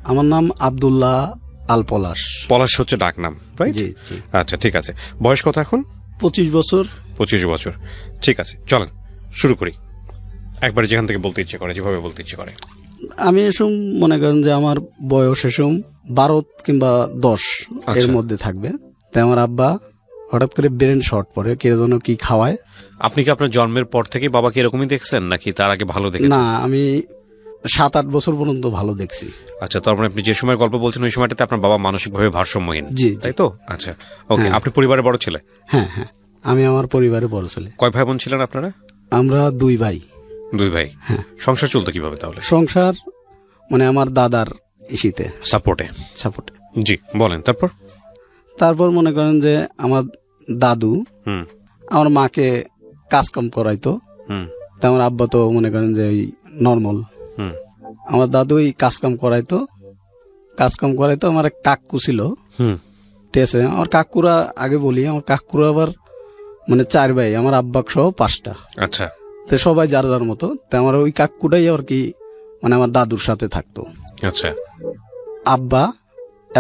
আমার নাম আব্দুল্লাহ আল পলাশ। পলাশ হচ্ছে ডাক নাম, রাইট? জি জি। আচ্ছা, ঠিক আছে। বয়স কত এখন? 25 বছর। 25 বছর, ঠিক আছে। চলেন শুরু করি, একবার যেখান থেকে বলতে ইচ্ছে করে, যেভাবে বলতে ইচ্ছে করে। আমি এসম মনে করেন যে আমার বয়স এসম 12 কিংবা 10 এর মধ্যে থাকবে। তাই আমার আব্বা হঠাৎ করে ব্রেন শর্ট পড়ে, কে যেন কি খাওয়ায়। আপনি কি আপনার জন্মের পর থেকে বাবাকে এরকমই দেখছেন, নাকি তার আগে ভালো দেখেছেন? না, আমি 7-8 বছর পর্যন্ত ভালো দেখছি। আচ্ছা, তার মানে আপনি যে সময় গল্প বলছেন ওই সময়টাতে আপনার বাবা মানসিকভাবে ভারসাম্যহীন, জি, তাই তো? আচ্ছা, ওকে। আপনি পরিবারের বড় ছেলে? হ্যাঁ হ্যাঁ, আমি আমার পরিবারে বড় ছেলে। কয় ভাই বোন ছিলেন আপনারা? আমরা 2 ভাই। 2 ভাই। হ্যাঁ। সংসার চলতো কিভাবে তাহলে? সংসার মানে আমার দাদার ইসিতে, সাপোর্টে। জি, বলেন। তারপর মনে করেন যে আমার দাদু আমার মাকে কাজ কাম করাইতো। তা আমার আব্বা তো মনে করেন যে নর্মাল। আমার দাদু এই কাজ কাম করাইতো। আমার এক কাকু ছিল, ঠিক আছে। আমার কাকুরা আগে বলি, আমার কাকুরা আবার মানে 4 ভাই, আমার আব্বা সহ 5টা। আচ্ছা। তো সবাই যার যার মতো। তা আমার ওই কাকুটাই আর কি মানে আমার দাদুর সাথে থাকতো। আচ্ছা। আব্বা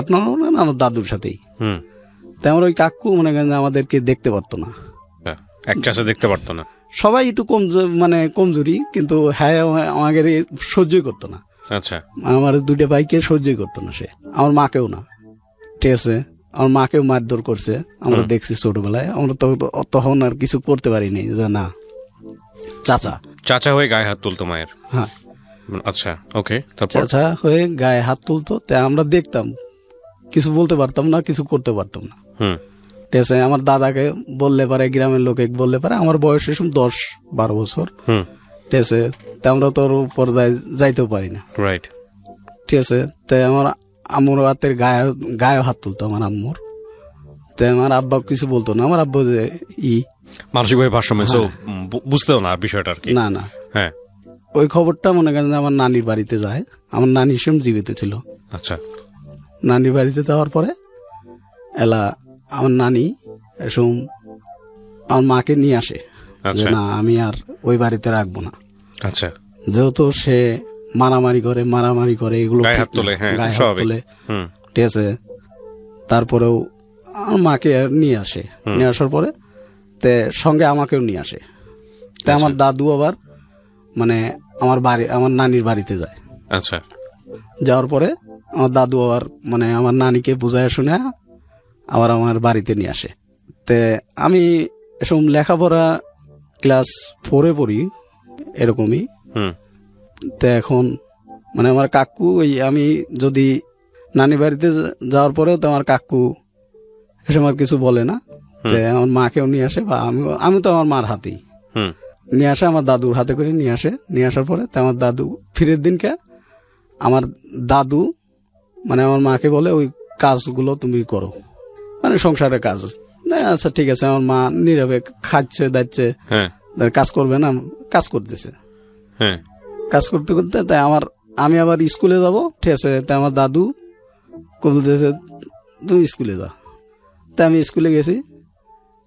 আপনার আমার দাদুর সাথেই। তাই আমার ওই কাকু মনে করেন আমাদেরকে দেখতে পারতো না, একচাষে দেখতে পারতো না। সবাই একটু মানে কমজোরি, কিন্তু হ্যাঁ আমাকে সহ্যই করতো না। আচ্ছা। আমার 2টা ভাইকে সহ্যই করতো না সে, আমার মাকেও না, ঠিক আছে। আমার মাকেও মারধর করছে, আমরা দেখছি ছোটবেলায়। আমরা তো তখন আর কিছু করতে পারিনি, যে না চাচা হয়ে গায়ে হাত তুলতো মায়ের। হ্যাঁ। আচ্ছা, ওকে। চাচা হয়ে গায়ে হাত তুলতো, তাই আমরা দেখতাম, কিছু বলতে পারতাম না, কিছু করতে পারতাম না। ঠিক আছে। আমার দাদাকে বললে পারে, গ্রামের লোকে বললে পারে, আমার বয়স এসব 10-12 বছর, ঠিক আছে। তা আমরা তো ওর উপর যাইতেও পারি না, রাইট, ঠিক আছে। তাই আমার আম্মুর হাতের গায়ে হাত তুলতো আমার আম্মুর। তাই আমার আব্বা কিছু বলতো না, আমার আব্বা যে মানসিকভাবে ভারসাম্য বুঝতেও না বিষয়টা আর কি। না। হ্যাঁ, ওই খবরটা মনে করেন আমার নানির বাড়িতে যায়। আমার নানি সেম জীবিত ছিল। আচ্ছা। নানির বাড়িতে যাওয়ার পরে আমার নানি এসব আমার মাকে নিয়ে আসে, না আমি আর ওই বাড়িতে রাখবো না। আচ্ছা। যেহেতু সে মারামারি করে এগুলো গায়ে হাত তোলে, ঠিক আছে। তারপরেও আমার মাকে নিয়ে আসে, নিয়ে আসার পরে তে সঙ্গে আমাকেও নিয়ে আসে। তাই আমার দাদু আবার মানে আমার নানির বাড়িতে যায়। আচ্ছা। যাওয়ার পরে আমার দাদু আবার মানে আমার নানিকে বুঝায় শুনে আবার আমার বাড়িতে নিয়ে আসে। তে আমি এসব লেখাপড়া ক্লাস 4-এ পড়ি এরকমই। তো এখন মানে আমার কাকু আমি যদি নানি বাড়িতে যাওয়ার পরেও তো আমার কাকু এসব আর কিছু বলে না। আমার মাকেও নিয়ে আসে, বা আমি তো আমার মার হাতেই নিয়ে আসে, আমার দাদুর হাতে করে নিয়ে আসে। নিয়ে আসার পরে তো আমার দাদু ফিরের দিনকে আমার দাদু মানে আমার মাকে বলে, ওই কাজগুলো তুমি করো, মানে সংসারের কাজ। আচ্ছা ঠিক আছে। আমার মা নীরবে খাচ্ছে দাচ্ছে, কাজ করবে না, কাজ করতেছে। কাজ করতে করতে তাই আমি আবার স্কুলে যাব, ঠিক আছে। তাই আমার দাদু বলতেছে তুমি স্কুলে যাও। তাই আমি স্কুলে গেছি।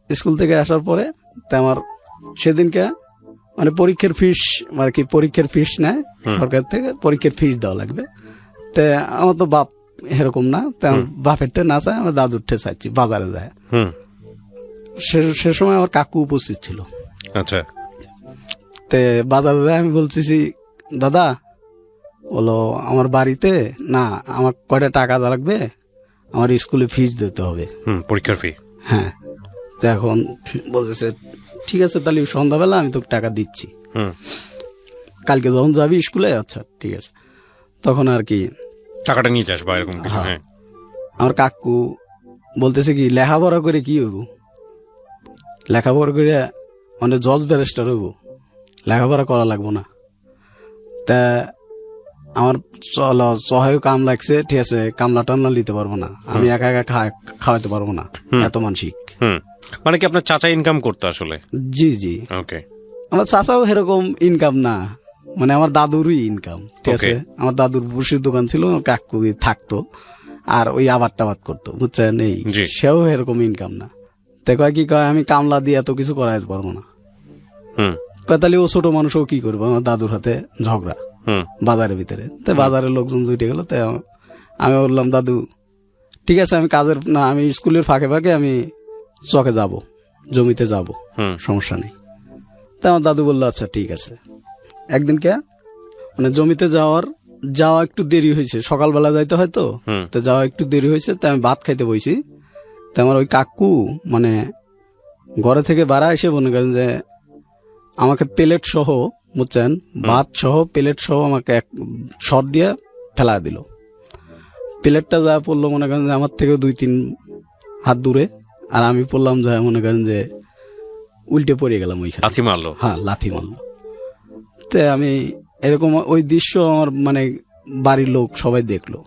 স্কুল থেকে আসার পরে তাই আমার সেদিনকে মানে পরীক্ষার ফিস নেয় সরকার থেকে, পরীক্ষার ফিস দেওয়া লাগবে। তা আমার তো বাপ এরকম না, তাই আমার বাপেরটা না চাই, আমার দাদুরটা চাইছি বাজারে যায়। সে সময় আমার কাকু উপস্থিত ছিল। আচ্ছা। তে বাজারে যায়, আমি বলতেছি দাদা বলো আমার বাড়িতে না, আমার কয়টা টাকা লাগবে, আমার স্কুলে ফিস দিতে হবে, পরীক্ষার ফি। হ্যাঁ। তো এখন বলতেছে ঠিক আছে, তাহলে সন্ধ্যাবেলা আমি তোকে টাকা দিচ্ছি, কালকে যখন যাবি স্কুলে। আচ্ছা ঠিক আছে। তখন আর কি টাকাটা নিয়ে যাস বা এরকম কিছু। আমার কাকু বলতেছে কি লেখাপড়া করে কি হইব, লেখাপড়া করে মানে জজ ব্যারিস্টার হইব, লেখাপড়া করা লাগবো না। তা আমার সহায় কাম লাগছে, ঠিক আছে, কামলা টামলা নিতে পারবো না, আমি একা একা খাওয়াতে পারবো না, এত মানসিক। মানে কি আপনার চাচা ইনকাম করতো আসলে? জি জি। ওকে। আমার চাচাও এরকম ইনকাম না, মানে আমার দাদুরই ইনকাম, ঠিক আছে। আমার দাদুর বসির দোকান ছিল, কাকু থাকতো আর ওই আবাদ টাবাদ করতো, বুঝছেন। এই সেও এরকম ইনকাম না। তো কয় কি কয় আমি কামলা দিয়ে এত কিছু করাইতে পারবো না। কয় তাহলে ও ছোট মানুষও কি করবো, আমার দাদুর হাতে ঝগড়া বাজারের ভিতরে। তো বাজারের লোকজন জুটে গেল, তাই আমি বললাম দাদু ঠিক আছে, আমি কাজের না, আমি স্কুলের ফাঁকে ফাঁকে আমি চকে যাব, জমিতে যাব, সমস্যা নেই। তা আমার দাদু বললো আচ্ছা ঠিক আছে। একদিন মানে জমিতে যাওয়া একটু দেরি হয়েছে, সকালবেলা যাইতে হয় তো যাওয়া একটু দেরি হয়েছে। তাই আমি ভাত খাইতে বইছি। তা আমার ওই কাকু মানে ঘরে থেকে বাড়া এসে মনে করেন যে আমাকে প্লেট সহ, বুঝছেন, ভাত সহ প্লেট সহ আমাকে এক শট দিয়ে ফেলা দিল। প্লেটটা যা পড়লো মনে করেন যে আমার থেকে 2-3 হাত দূরে, আর আমি পড়লাম যা মনে করেন যে উল্টে পড়ে গেলাম ওইখানে। লাথি মারলো? হ্যাঁ, লাথি মারলো। তো আমি এরকম ওই দৃশ্য আমার মানে বাড়ির লোক সবাই দেখলো।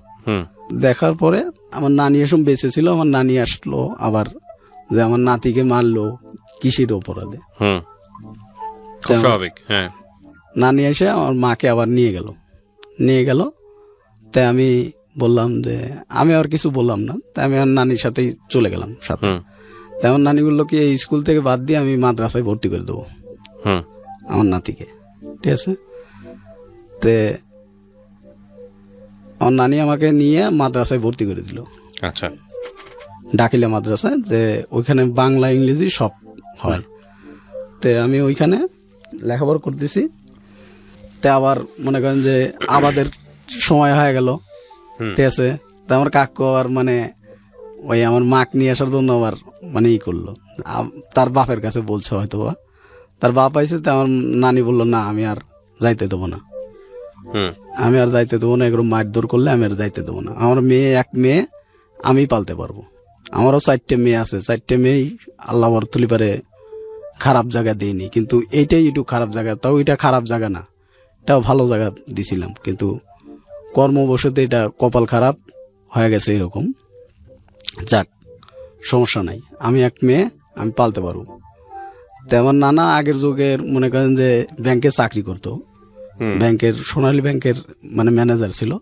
দেখার পরে আমার নানি এসব বেঁচে ছিল, আমার নানি আসলো আবার যে আমার নাতিকে মারলো কিসের অপরাধে। স্বাভাবিক। হ্যাঁ, নানি এসে আমার মাকে আবার নিয়ে গেল। তাই আমি বললাম যে আমি আর কিছু বললাম না, তাই আমি আমার নানির সাথেই চলে গেলাম সাথে। তাই আমার নানি বললো কি এই স্কুল থেকে বাদ দিয়ে আমি মাদ্রাসায় ভর্তি করে দেবো আমার নাতিকে, ঠিক আছে। তে আমার নানি আমাকে নিয়ে মাদ্রাসায় ভর্তি করে দিল। আচ্ছা, ডাকিলা মাদ্রাসায়, যে ওইখানে বাংলা ইংরেজি সব হয়। তে আমি ওইখানে লেখাপড়া করতেছি। তে আবার মনে করেন যে আমাদের সময় হয়ে গেল, ঠিক আছে। তা আমার কাকু আর মানে ওই আমার মাক নিয়ে আসার জন্য আবার মানে করলো, তার বাপের কাছে বলছে হয়তো বা তার বাপ আইসে। তা আমার নানি বললো না আমি আর যাইতে দেবো না, এগুলো মারধর করলে আমি আর যাইতে দেবো না। আমার এক মেয়ে আমি পালতে পারবো, আমারও 4টে মেয়ে আছে, 4টে মেয়েই আল্লাহ বরতুলি পারে খারাপ জায়গা দিইনি, কিন্তু এইটাই একটু খারাপ জায়গা। তাও এটা খারাপ জায়গা না, এটাও ভালো জায়গা দিছিলাম, কিন্তু কর্মবশতে এটা কপাল খারাপ হয়ে গেছে এরকম। যাক, সমস্যা নাই, আমি এক মেয়ে আমি পালতে পারবো। তো আমার নানা আগের যুগের মনে করেন যে ব্যাংকে চাকরি করতো, ব্যাংকের সোনালী ব্যাংকের মানে ম্যানেজার ছিল।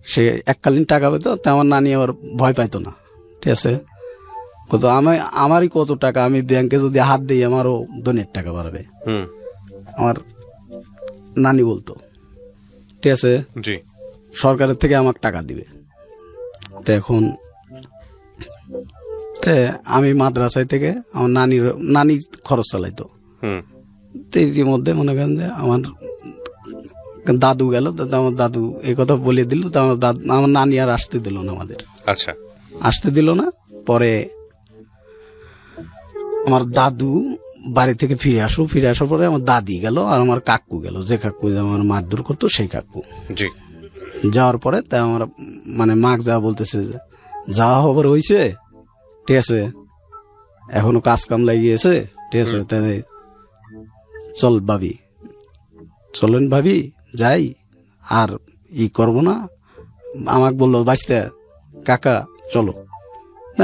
সে এককালীন টাকা পেত। তা আমার নানি আবার ভয় পাইতো না, ঠিক আছে। কত আমারই কত টাকা, আমি ব্যাংকে যদি হাত দিই আমারও ধনের টাকা বাড়বে, আমার নানি বলতো, ঠিক আছে। সরকারের থেকে আমাকে টাকা দিবে। তো এখন আমি মাদ্রাসায় থেকে আমার নানি খরচ চালাইতো। তো ইতিমধ্যে মনে করেন যে আমার দাদু গেল, আমার দাদু এই কথা বলে দিল। তো আমার নানি আর আসতে দিল না আমাদের। আচ্ছা, আসতে দিল না। পরে আমার দাদু বাড়ি থেকে ফিরে আসার পরে আমার দাদি গেল আর আমার কাকু গেল, যে কাকু আমার মারধর করতো সেই কাকু। যাওয়ার পরে তাই আমার মানে মাক যা বলতেছে, যা খবর হয়েছে, ঠিক আছে, এখনো কাজ কাম লাগিয়েছে, ঠিক আছে, তাই চলেন ভাবি যাই, আর করবো না। আমাকে বললো বাঁচতে কাকা চলো।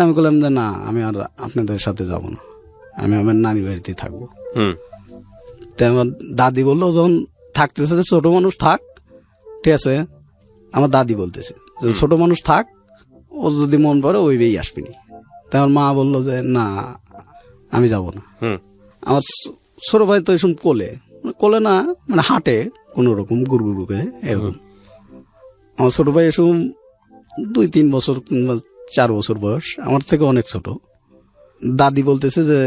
আমি বললাম যে না, আমি আর আপনাদের সাথে যাব না, আমি আমার নানি বাড়িতে থাকবো। তাই আমার দাদি বললো যখন থাকতেছে ছোট মানুষ থাক, ঠিক আছে। আমার দাদি বলতেছে যে ছোট মানুষ থাক, ও যদি মন পড়ে ওই বেই আসবিনি। তাই আমার মা বললো যে না আমি যাব না। আমার ছোট ভাই তো এসব কোলে না মানে হাঁটে কোন রকম গুড় করে এরকম। আমার ছোট ভাই এসব 2-3 বছর কিংবা 4 বছর বয়স, আমার থেকে অনেক ছোট। দাদি বলতেছে যে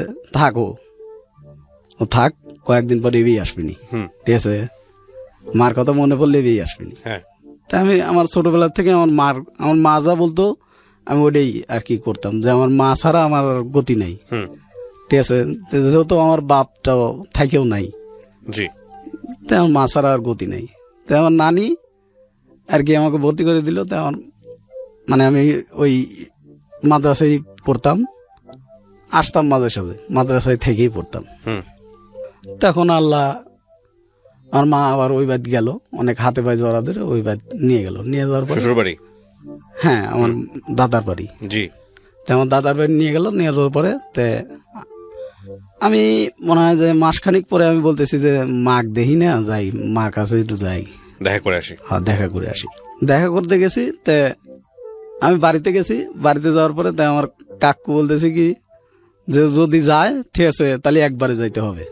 ও থাক, কয়েকদিন পরে এবি আসবিনি, ঠিক আছে, মার কথা মনে পড়লে এবি আসবিনি। তাই আমি আমার ছোটবেলা থেকে আমার মা যা বলতো আমি ওটাই আর কি করতাম, যে আমার মা ছাড়া আমার গতি নাই, ঠিক আছে। যেহেতু আমার বাপটাও থাকেও নাই, তাই আমার মা ছাড়া আর গতি নাই। তাই আমার নানি আর কি আমাকে ভর্তি করে দিল। তাই আমার মানে আমি ওই মাদ্রাসায় পড়তাম, আসতাম মাদ্রাসায় থেকেই পড়তাম। তখন আল্লাহ আমার মা আবার ওই বাদ গেল, অনেক হাতে পায়ে জড়া ধরে ওই বাদ নিয়ে যাওয়ার পরে হ্যাঁ আমার দাদার বাড়ি। তাই আমার দাদার বাড়ি নিয়ে যাওয়ার পরে আমি মনে হয় যে মাসখানিক পরে আমি বলতেছি যে মাক দেখি না, যাই মার কাছে একটু যাই, দেখা করে আসি। দেখা করতে গেছি, তে আমি বাড়িতে গেছি। বাড়িতে যাওয়ার পরে তাই আমার কাকু বলতেছে কি যে যদি যায় ঠিক আছে তাহলে একবারে যাইতে হবে,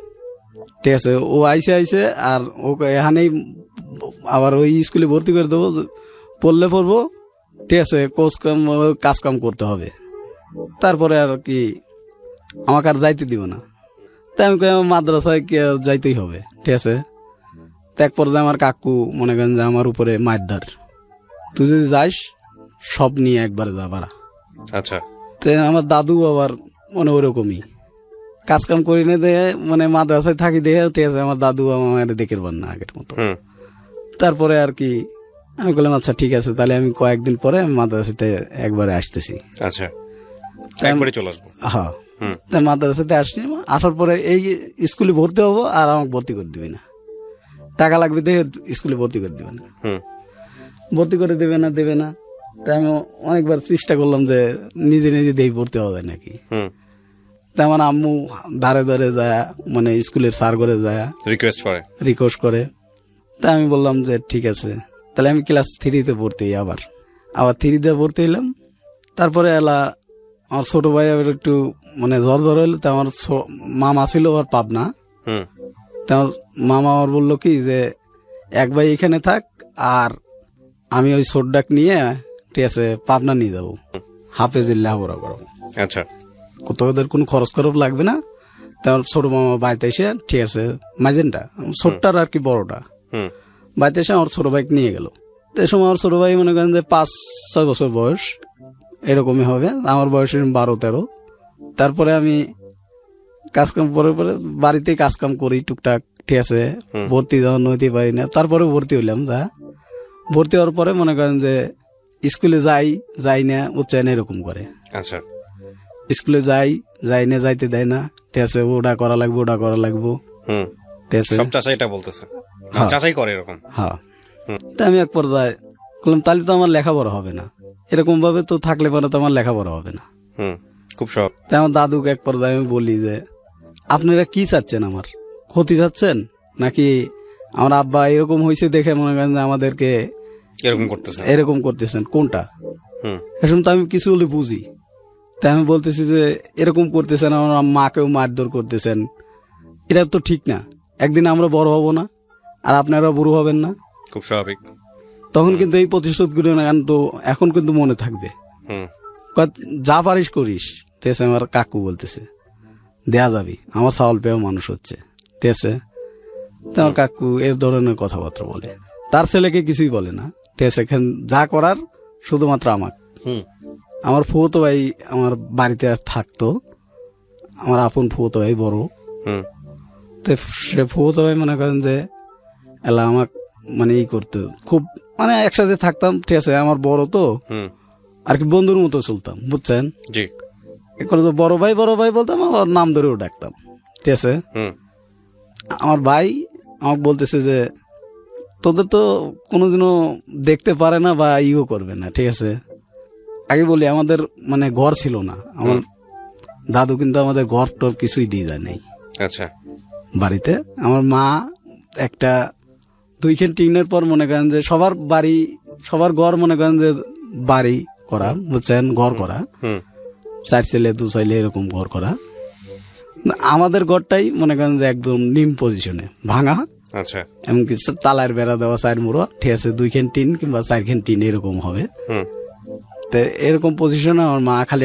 ঠিক আছে। ও আইসে আর ওকে এখানেই আবার ওই স্কুলে ভর্তি করে দেবো, পড়লে পড়বো, ঠিক আছে, কাজ কাম করতে হবে। তারপরে আর কি আমাকে আর যাইতে দিব না। তাই আমি কই আমার মাদ্রাসায় যাইতেই হবে, ঠিক আছে। তো এক পর্যায়ে আমার কাকু মনে করেন যে আমার উপরে মারদার, তুই যদি যাস সব নিয়ে একবারে যা বাড়া। আচ্ছা। তো আমার দাদু আবার মানে ওরকমই কাজ কাম করি না দেখে, মানে মাদ্রাসায় থাকি দেখে, ঠিক আছে, আমার দাদু আমার দেখে পার না আগের মতো। তারপরে আর কি আমি বললাম আচ্ছা ঠিক আছে, তাহলে আমি কয়েকদিন পরে আমি মাদ্রাসাতে একবারে আসতেছি। আচ্ছা, একবারে চলে আসবো। হ্যাঁ, তাই মাদ্রাসাতে আসছি। আসার পরে এই স্কুলে ভর্তি হবো, আর আমাকে ভর্তি করে দিবি না, টাকা লাগবে দেখে স্কুলে ভর্তি করে দিবে না। ভর্তি করে দেবে না। তাই আমি অনেকবার চেষ্টা করলাম যে নিজে নিজে দেই ভর্তি হওয়া যায় নাকি। তাই আমার আম্মু ধারে ধারে যায়, মানে স্কুলের স্যার করে যায় রিকোয়েস্ট করে। তাই আমি বললাম যে ঠিক আছে, তাহলে আমি ক্লাস 3-তে ভর্তি হই। আবার 3-তে ভর্তি হইলাম। তারপরে আমার ছোট ভাই আবার একটু মানে জ্বর হইলো। তা আমার মামা ছিল আর পাবনা। তা আমার মামা আমার বললো কি যে এক ভাই এখানে থাক, আর আমি ওই ছোট ডাক নিয়ে, ঠিক আছে, পাবনা নিয়ে যাবো, হাফেজের লেখাপড়া করাবো। আচ্ছা, কোথাও ওদের কোনো খরচ লাগবে না। তার ছোট মামা বাড়িতে এসে, ঠিক আছে, মাইজেনটা ছোটটার আর কি বড়টা বাড়িতে এসে আমার ছোট ভাইকে নিয়ে গেল। তো এই সময় আমার ছোট ভাই মনে করেন যে 5-6 বছর বয়স এরকমই হবে, আমার বয়স 12-13। তারপরে আমি কাজকাম পরে বাড়িতেই কাজকাম করি টুকটাক, ঠিক আছে। ভর্তি যখন হইতে পারি না, তারপরে ভর্তি হইলাম। ভর্তি হওয়ার পরে মনে করেন যে স্কুলে যাই না উচ্চায়ন এরকম করে। আচ্ছা, স্কুলে যাই না, যাইতে দেয় না, ঠিক আছে, ওটা করা লাগবো, ঠিক আছে। সব চাচাইটা বলতেছে, চাচাই করে এরকম। হ্যাঁ, তা আমি এক পর্যায়ে বললাম তাহলে তো আমার লেখাপড়া হবে না, এরকম ভাবে তো থাকলে পরে তো আমার লেখাপড়া হবে না। খুব সব। তাই আমার দাদুকে এক পর্যায়ে আমি বলি যে আপনারা কি চাচ্ছেন, আমার ক্ষতি চাচ্ছেন নাকি আমার আব্বা এরকম হয়েছে দেখে মনে করেন যে আমাদেরকে এরকম করতেছেন, কোনটা? এখন তো আমি কিছু হলে বুঝি। তাই আমি বলতেছি যে এরকম করতেছেন, আমার মাকেও মারধর করতেছেন, এটা তো ঠিক না। একদিন আমরা বড় হব না, আর আপনারা বুড়ো হবেন না, খুব স্বাভাবিক। তখন কিন্তু এই প্রতিশোধগুলো তো এখন কিন্তু মনে থাকবে। যা পারিস করিস, ঠিক আছে। আমার কাকু বলতেছে দেয়া যাবি, আমার চাউল পেয়েও মানুষ হচ্ছে, ঠিক আছে। তো আমার কাকু এর ধরনের কথাবার্তা বলে, তার ছেলেকে কিছুই বলে না, ঠিক আছে। যা করার শুধুমাত্র আমার ফুফুতো ভাই আমার বাড়িতে থাকতো, আমার আপন ফুফুতো ভাই বড়। তো সে ফুফুতো ভাই মনে করেন যে এলা আমাকে মানে করতো খুব, মানে একসাথে থাকতাম, ঠিক আছে। আমার বড় তো আর কি বন্ধুর মতো চলতাম, বুঝছেন। বড় ভাই বলতাম, আমার নাম ধরেও ডাকতাম, ঠিক আছে। আমার ভাই আমাকে বলতেছে যে তোদের তো কোনোদিনও দেখতে পারে না বা ইও করবে না, ঠিক আছে। আগে বলি আমাদের মানে ঘর ছিল না, আমার দাদু কিন্তু আমাদের ঘর টর কিছুই দিয়ে যায় নাই। আচ্ছা, বাড়িতে আমার মা একটা 2খান টিনের পর মনে করেন যে সবার ঘর মনে করেন যে বাড়ি করা, বুঝছেন, ঘর করা, 4 ছেলে 2 ছেলে এরকম ঘর করা। আমাদের ঘরটাই মনে করেন যে একদম নিম পজিশনে ভাঙা। আচ্ছা, এমনকি তালার বেড়া দেওয়া 4 মুড়ো, ঠিক আছে, 2খান টিন কিংবা 4খান টিন এরকম হবে। তো এরকম পজিশনে আমার মা খালি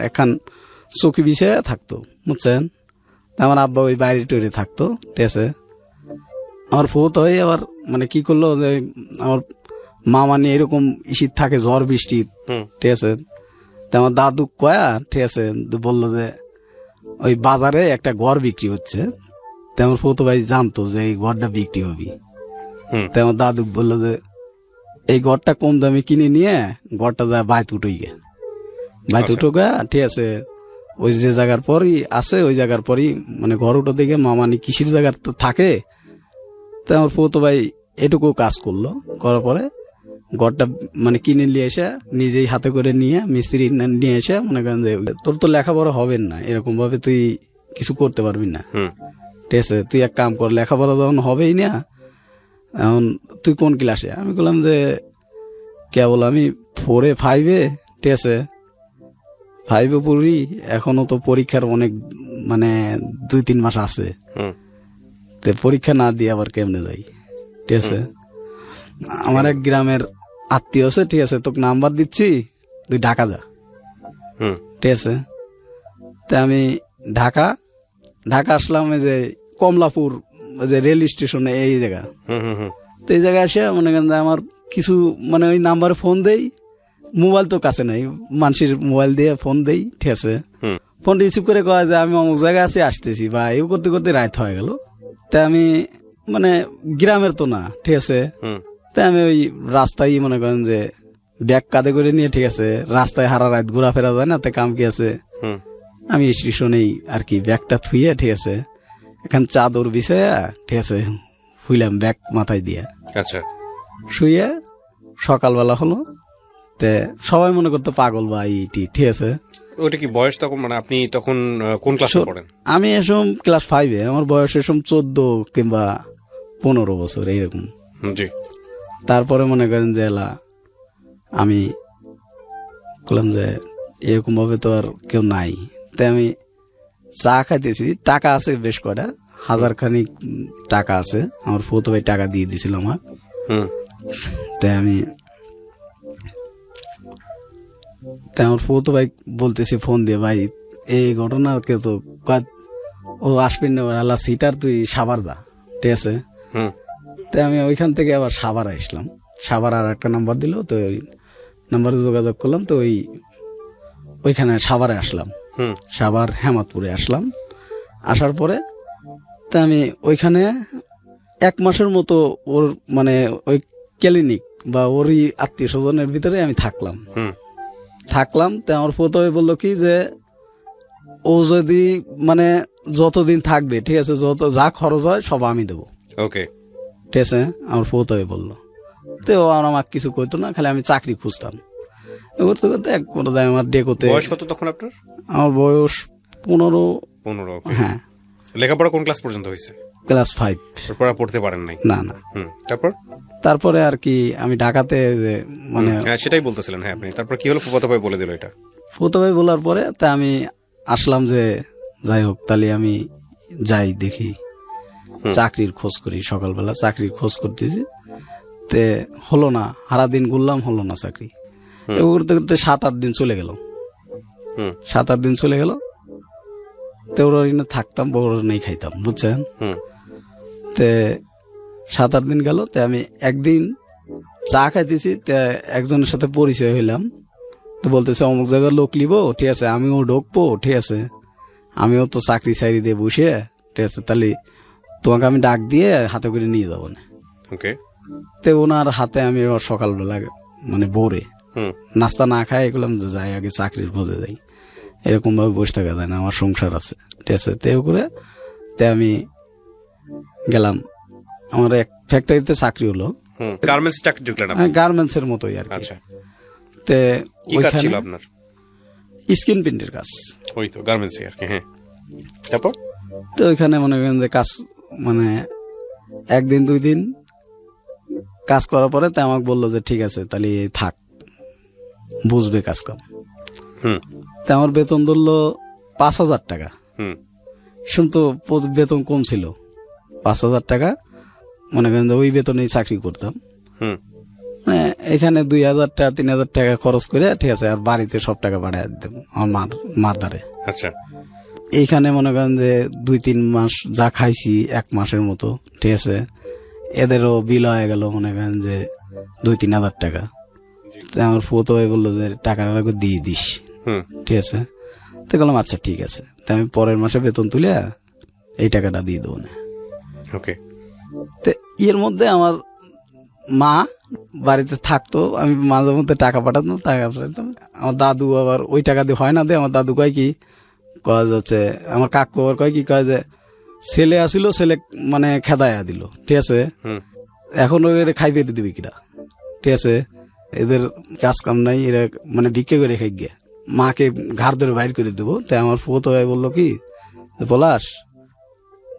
একখান চৌকি বিছিয়ে থাকতো, বুঝছেন। আমার আব্বা ওই বাইরে টরে থাকতো, ঠিক আছে। আমার ফুত হয়ে আবার মানে কি করলো যে আমার মামা নিয়ে এরকম ইসির থাকে ঝড় বৃষ্টি, ঠিক আছে। তো আমার দাদু কয়া, ঠিক আছে, বললো যে ওই বাজারে একটা ঘর বিক্রি হচ্ছে। তো আমার ফুত ভাই জানতো যে এই ঘরটা বিক্রি হবি। তো আমার দাদু বললো যে এই ঘরটা কম দামে কিনে নিয়ে ঘরটা যায় বাইত উঠে গে, ঠিক আছে। ওই যে জায়গার পরই আছে, ওই জায়গার পরই মানে ঘর উঠো দিকে মামানি কৃষির জায়গার তো থাকে। তো আমার ফুতো ভাই এটুকু কাজ করলো, করার পরে ঘরটা মানে কিনে নিয়ে এসে নিজেই হাতে করে নিয়ে মিস্ত্রি নিয়ে এসে মনে করেন যে তোর তো লেখাপড়া হবে না, এরকম ভাবে তুই কিছু করতে পারবি না, ঠিক আছে। তুই এক কাম কর, লেখাপড়া যখন হবেই না, এখন তুই কোন ক্লাসে? আমি বললাম যে কেবল আমি 4-5-এ, ঠিক আছে, 5-এ পড়ি, এখনো তো পরীক্ষার অনেক মানে 2-3 মাস আছে। পরীক্ষা না দিয়ে আবার কেমনে যাই, ঠিক আছে। আমার এক গ্রামের আত্মীয় আছে, ঠিক আছে, তোকে নাম্বার দিচ্ছি, তুই ঢাকা যা। হুম ঠিক আছে, তা আমি ঢাকা আসলাম, এই যে কমলাপুর, ওই যে রেল স্টেশনে এই জায়গা। হুম হুম হুম তো এই জায়গায় এসে মনে করেন যে আমার কিছু মানে ওই নাম্বারে ফোন দেই, মোবাইল তো কাছে নাই, মানুষের মোবাইল দিয়ে ফোন দেই। ঠিক আছে, হুম ফোন রিসিভ করে কয় যে আমি অমুক জায়গায় আছি, আসতেছি, বা এই করতে করতে রাত হয়ে গেল। তা আমি মানে গ্রামের তো না, ঠিক আছে, হুম তাই আমি ওই রাস্তায় মনে করেন যে ব্যাগ কাঁধে করে নিয়ে, ঠিক আছে, রাস্তায় হারা রাত ঘোরাফেরা যায় না, তাই কাম কি আছে, হুম আমি স্টেশনেই আর কি ব্যাগটা থুইয়ে, ঠিক আছে, এখান চাদর বিছাইয়া, ঠিক আছে, শুইলাম ব্যাগ মাথায় দিয়ে। আচ্ছা শুয়ে সকালবেলা হলো, তে সবাই মনে করতো পাগল বা ইটি। ঠিক আছে, ওটা কি বয়স তখন, মানে আপনি তখন কোন ক্লাসে পড়েন? আমি এসম ক্লাস 5-এ, আমার বয়স এসম 14 কিংবা 15 বছর এইরকম। জি তারপরে মনে করেন যে এলা আমি বললাম যে এরকম ভাবে তো আর কেউ নাই, তাই আমি চা খাইতেছি, টাকা আছে বেশ কয়টা, 1000 খানিক টাকা আছে, আমার ফুতো ভাই টাকা দিয়ে দিছিল আমার। হুম তাই আমার ফুতো ভাই বলতেছি ফোন দিয়ে, ভাই এই ঘটনা কেউ তো ও আসবেন না, আল্লাহ সিটার, তুই সাভার যা। ঠিক আছে, হুম তাই আমি ওইখান থেকে আবার সাভার আসলাম। সাভার আর একটা নাম্বার দিল, তো ওই নাম্বারে যোগাযোগ করলাম, তো ওইখানে সাভারে আসলাম, হুম সাভার হেমাদপুরে আসলাম। আসার পরে তা আমি ওইখানে 1 মাসের মতো ওর মানে ওই ক্লিনিক বা ওরই আত্মীয় স্বজনের ভিতরে আমি থাকলাম। হুম তা আমার প্রথমে বললো কি যে ও যদি মানে যতদিন থাকবে, ঠিক আছে, যত যা খরচ হয় সব আমি দেবো। ওকে ঠিক আছে, আমার প্রথমে বললো। তো ও আর আমাকে কিছু করতো না, খালি আমি চাকরি খুঁজতাম। করতে করতে এক পর্যায়ে আমার ডেকোতে। বয়স কত তখন আপনার? আমার বয়স 15। 15। ওকে। হ্যাঁ। লেখাপড়া কোন ক্লাস পর্যন্ত হয়েছে? ক্লাস 5। তারপর পড়তে পারেন নাই? না। হুম, তারপরে আর কি আমি ঢাকাতে মানে হ্যাঁ সেটাই বলতেছিলেন। হ্যাঁ আপনি তারপর কি হলো? ফুফাতো ভাই বলে দিল এটা। ফুফাতো ভাই বলার পরে তা আমি আসলাম যে যাই হোক তাহলে আমি যাই দেখি, চাকরির খোঁজ করি। সকালবেলা চাকরির খোঁজ করতেছি, তে হলো না, সারা দিন ঘুরলাম, হলো না চাকরি। করতে করতে 7-8 দিন চলে গেল। 7-8 দিন চলে গেল, তো ওরা থাকতাম, বড় নেই খাইতাম, বুঝছেন। তে 7-8 দিন গেল, তে আমি একদিন চা খাইতেছি, তে একজনের সাথে পরিচয় হইলাম। তো বলতেছে অমুক জায়গায় লোক লিব, ঠিক আছে, আমিও ঢুকবো, ঠিক আছে, আমিও তো চাকরি চাকরি দিয়ে বসে, ঠিক আছে, তাহলে তোমাকে আমি ডাক দিয়ে হাতে করে নিয়ে যাবো না। ওকে। তে ওনার হাতে আমি সকালবেলা মানে ভোরে নাস্তা না খাই এগুলাম যে যাই আগে চাকরির খোঁজে যাই, এরকম ভাবে বসে থাকা যায় না, আমার সংসার আছে, ঠিক আছে। তেও করে তে আমি গেলাম, আমার এক ফ্যাক্টরিতে চাকরি হলো, গার্মেন্টস চাকরি ঢুকলেন আপনি? গার্মেন্টস এর মতোই আর কি। আচ্ছা, তে কি কাজ ছিল আপনার? স্ক্রিন প্রিন্টের কাজ। ওই তো গার্মেন্টস আর কি। হ্যাঁ, তারপর তো ওইখানে মনে করেন যে কাজ মানে 1 দিন 2 দিন কাজ করার পরে তা আমাকে বললো যে ঠিক আছে তাহলে থাক, বুঝবে কাজ কাম। তা আমার বেতন ধরলো 5,000 টাকা। শুন তো বেতন কম ছিল, 5,000 টাকা মনে করেন যে ওই বেতনেই চাকরি করতাম। মানে এখানে 2,000 টাকা 3,000 টাকা খরচ করে, ঠিক আছে, আর বাড়িতে সব টাকা বাড়ায় দিতাম আমার মার দ্বারে। আচ্ছা, এইখানে মনে করেন যে 2-3 মাস যা খাইছি 1 মাসের মতো, ঠিক আছে, এদেরও বিল হয়ে গেল মনে করেন যে 2-3 হাজার টাকা। আমার ফুতো ভাই বললো যে টাকাটা দিয়ে দিস, ঠিক আছে। তো বললাম আচ্ছা ঠিক আছে, তা আমি পরের মাসে বেতন তুলে এই টাকাটা দিয়ে দেবো না। ওকে। তো এর মধ্যে আমার মা বাড়িতে থাকতো, আমি মাঝে মধ্যে টাকা পাঠাতাম, আমার দাদু আবার ওই টাকা দিয়ে হয় না, দে আমার দাদু কয় কি কয় যাচ্ছে, আমার কাকু আবার কয় কি কয় যে ছেলে আসিল, ছেলে মানে খেদায়া দিল, ঠিক আছে, এখন ওই খাইবে দিবি কিনা, ঠিক আছে, এদের কাজ কাম নাই, এরা মানে ভিক্ষে করে খাই গিয়ে মাকে ঘাড় ধরে বাইর করে দেবো। তাই আমার ফুফাতো ভাই বললো কি পলাশ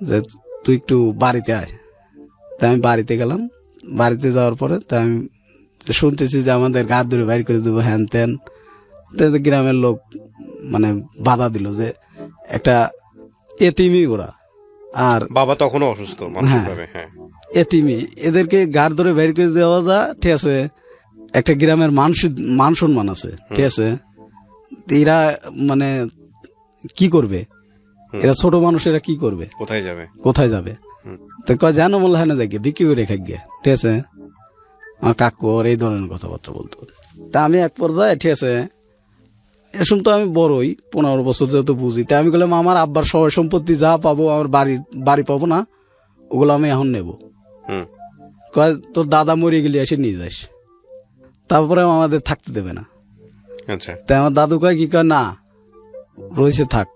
যে তুই একটু বাড়িতে আয়। তাই আমি বাড়িতে গেলাম, বাড়িতে যাওয়ার পরে তাই আমি শুনতেছি যে আমাদের ঘাড় ধরে বাইর করে দেবো, হ্যান ত্যান। গ্রামের লোক মানে বাধা দিল যে একটা এতিমই ওরা, আর বাবা তখনও অসুস্থ মানসিকভাবে। হ্যাঁ, এতিমি, এদেরকে ঘাড় ধরে বের করে দেওয়া যা, ঠিক আছে, একটা গ্রামের মান সম্মান আছে, ঠিক আছে? এরা মানে কি করবে, এরা ছোট মানুষ, এরা কি করবে, কোথায় যাবে? তো কয় জানো বললে হ্যাঁ না দেখে বিক্রি করে খাই গে, ঠিক আছে? আমার কাকু আর এই ধরনের কথাবার্তা বলতো। তা আমি এক পর্যায়ে, ঠিক আছে, এসম তো আমি বড়ই 15 বছর যেহেতু বুঝি, তাই আমি বললাম আমার আব্বার সবাই সম্পত্তি যা পাবো, আমার বাড়ি পাবো না, ওগুলো আমি এখন নেব। কয় তোর দাদা মরে গেলে এসে নিয়ে যাস, তারপরে আমাদের থাকতে দেবে না। আচ্ছা। তাই আমার দাদু কয় কি কয় না রয়েছে থাক,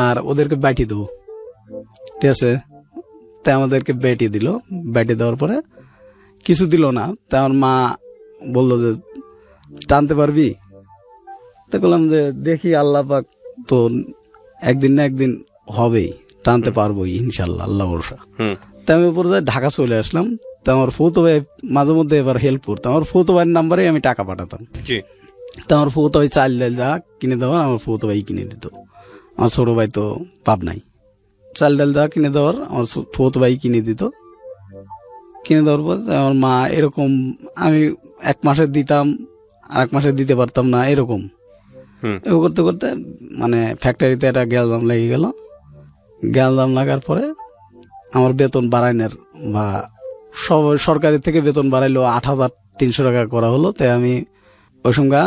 আর ওদেরকে বাইটি দেবো, ঠিক আছে? তাই আমাদেরকে বেটি দিল। বেটি দেওয়ার পরে কিছু দিল না, তাই আমার মা বললো যে টানতে পারবি? তো বললাম যে দেখি, আল্লাহ পাক তো একদিন না একদিন হবেই, টানতে পারবোই ইনশাল্লাহ, আল্লাহ ভরসা। তাই আমি উপর যাই ঢাকা চলে আসলাম। তা আমার ফুতো ভাই মাঝে মধ্যে এবার হেল্প করতাম, আমার ফুতো ভাইয়ের নাম্বারে আমি টাকা পাঠাতাম। তা আমার ফুতো ভাই চাল ডাল যা কিনে দেওয়ার আমার ফুতো ভাই কিনে দিত। আমার ছোট ভাই তো পাব নাই, চাল ডাল যা কিনে দেওয়ার আমার ফুতো ভাই কিনে দিত। কিনে দেওয়ার পর আমার মা এরকম, আমি 1 মাসে দিতাম, আর 1 মাসে দিতে পারতাম না, এরকম করতে করতে মানে ফ্যাক্টরিতে একটা গ্যালজাম লেগে গেল। গ্যালজাম লাগার পরে আমার বেতন বাড়াইনের বা সরকারি থেকে বেতন বাড়াইলো 8,300 টাকা করা হলো। তাই আমি ওই সঙ্গে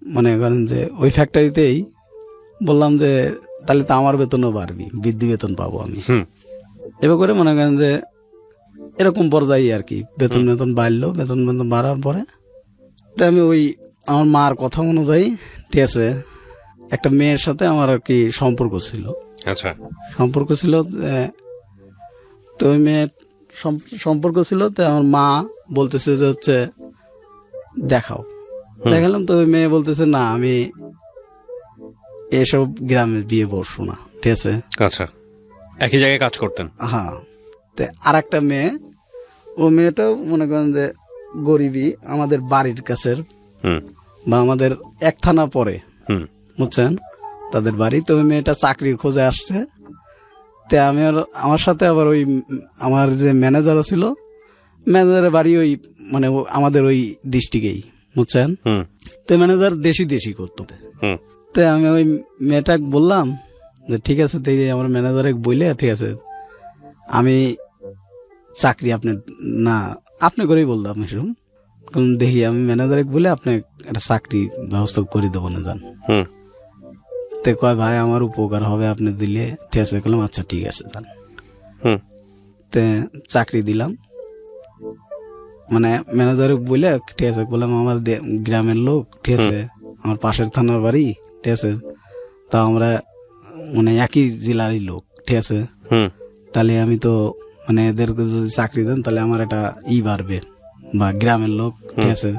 মনে করেন যে ওই ফ্যাক্টরিতেই বললাম যে তাহলে তো আমার বেতনও বাড়বি, বৃদ্ধি বেতন পাবো আমি। এবার করে মনে করেন যে এরকম পর্যায়ে আর কি বেতন বাড়লো। বেতন বাড়ার পরে তাই আমি ওই আমার মার কথা অনুযায়ী, ঠিক আছে, একটা মেয়ের সাথে আমার আর কি সম্পর্ক ছিল। আচ্ছা। সম্পর্ক ছিল, তো ওই মেয়ের সম্পর্ক ছিল। তো আমার মা বলতেছে যে হচ্ছে দেখাও। দেখালাম, তো ওই মেয়ে বলতেছে না আমি এসব গ্রামে বিয়ে বসবো না, ঠিক আছে? আচ্ছা, একই জায়গায় কাজ করতেন? হ্যাঁ। তো আর একটা মেয়ে, ও মেয়েটাও মনে করেন যে গরিবই, আমাদের বাড়ির কাছের বা আমাদের 1 থানা পরে, বুঝছেন, তাদের বাড়ি। তো ওই মেয়েটা চাকরির খোঁজে আসছে। তো আমি আমার সাথে আবার ওই আমার যে ম্যানেজার ছিল, ম্যানেজারের বাড়ি ওই মানে আমাদের ওই ডিস্ট্রিক্টেই, বুঝছেন। তো ম্যানেজার দেশি করতো। তো আমি ওই মেয়েটাকে বললাম যে ঠিক আছে, তাই আমার ম্যানেজারে বললে ঠিক আছে আমি চাকরি আপনি করেই বললাম এরকম, দেখি আমি ম্যানেজারে বলে আপনি একটা চাকরি ব্যবস্থা করে দেবো না যান। তে কয় ভাই আমার উপকার হবে আপনি দিলে, ঠিক আছে? বললাম আচ্ছা ঠিক আছে যান। তে চাকরি দিলাম, মানে ম্যানেজারে বলে ঠিক আছে। বললাম আমার গ্রামের লোক, ঠিক আছে, আমার পাশের থানার বাড়ি, ঠিক আছে, তা আমরা মানে একই জেলারই লোক, ঠিক আছে, তাহলে আমি তো মানে এদেরকে যদি চাকরি দেন তাহলে আমার একটা বাড়বে বা গ্রামের লোক, ঠিক আছে।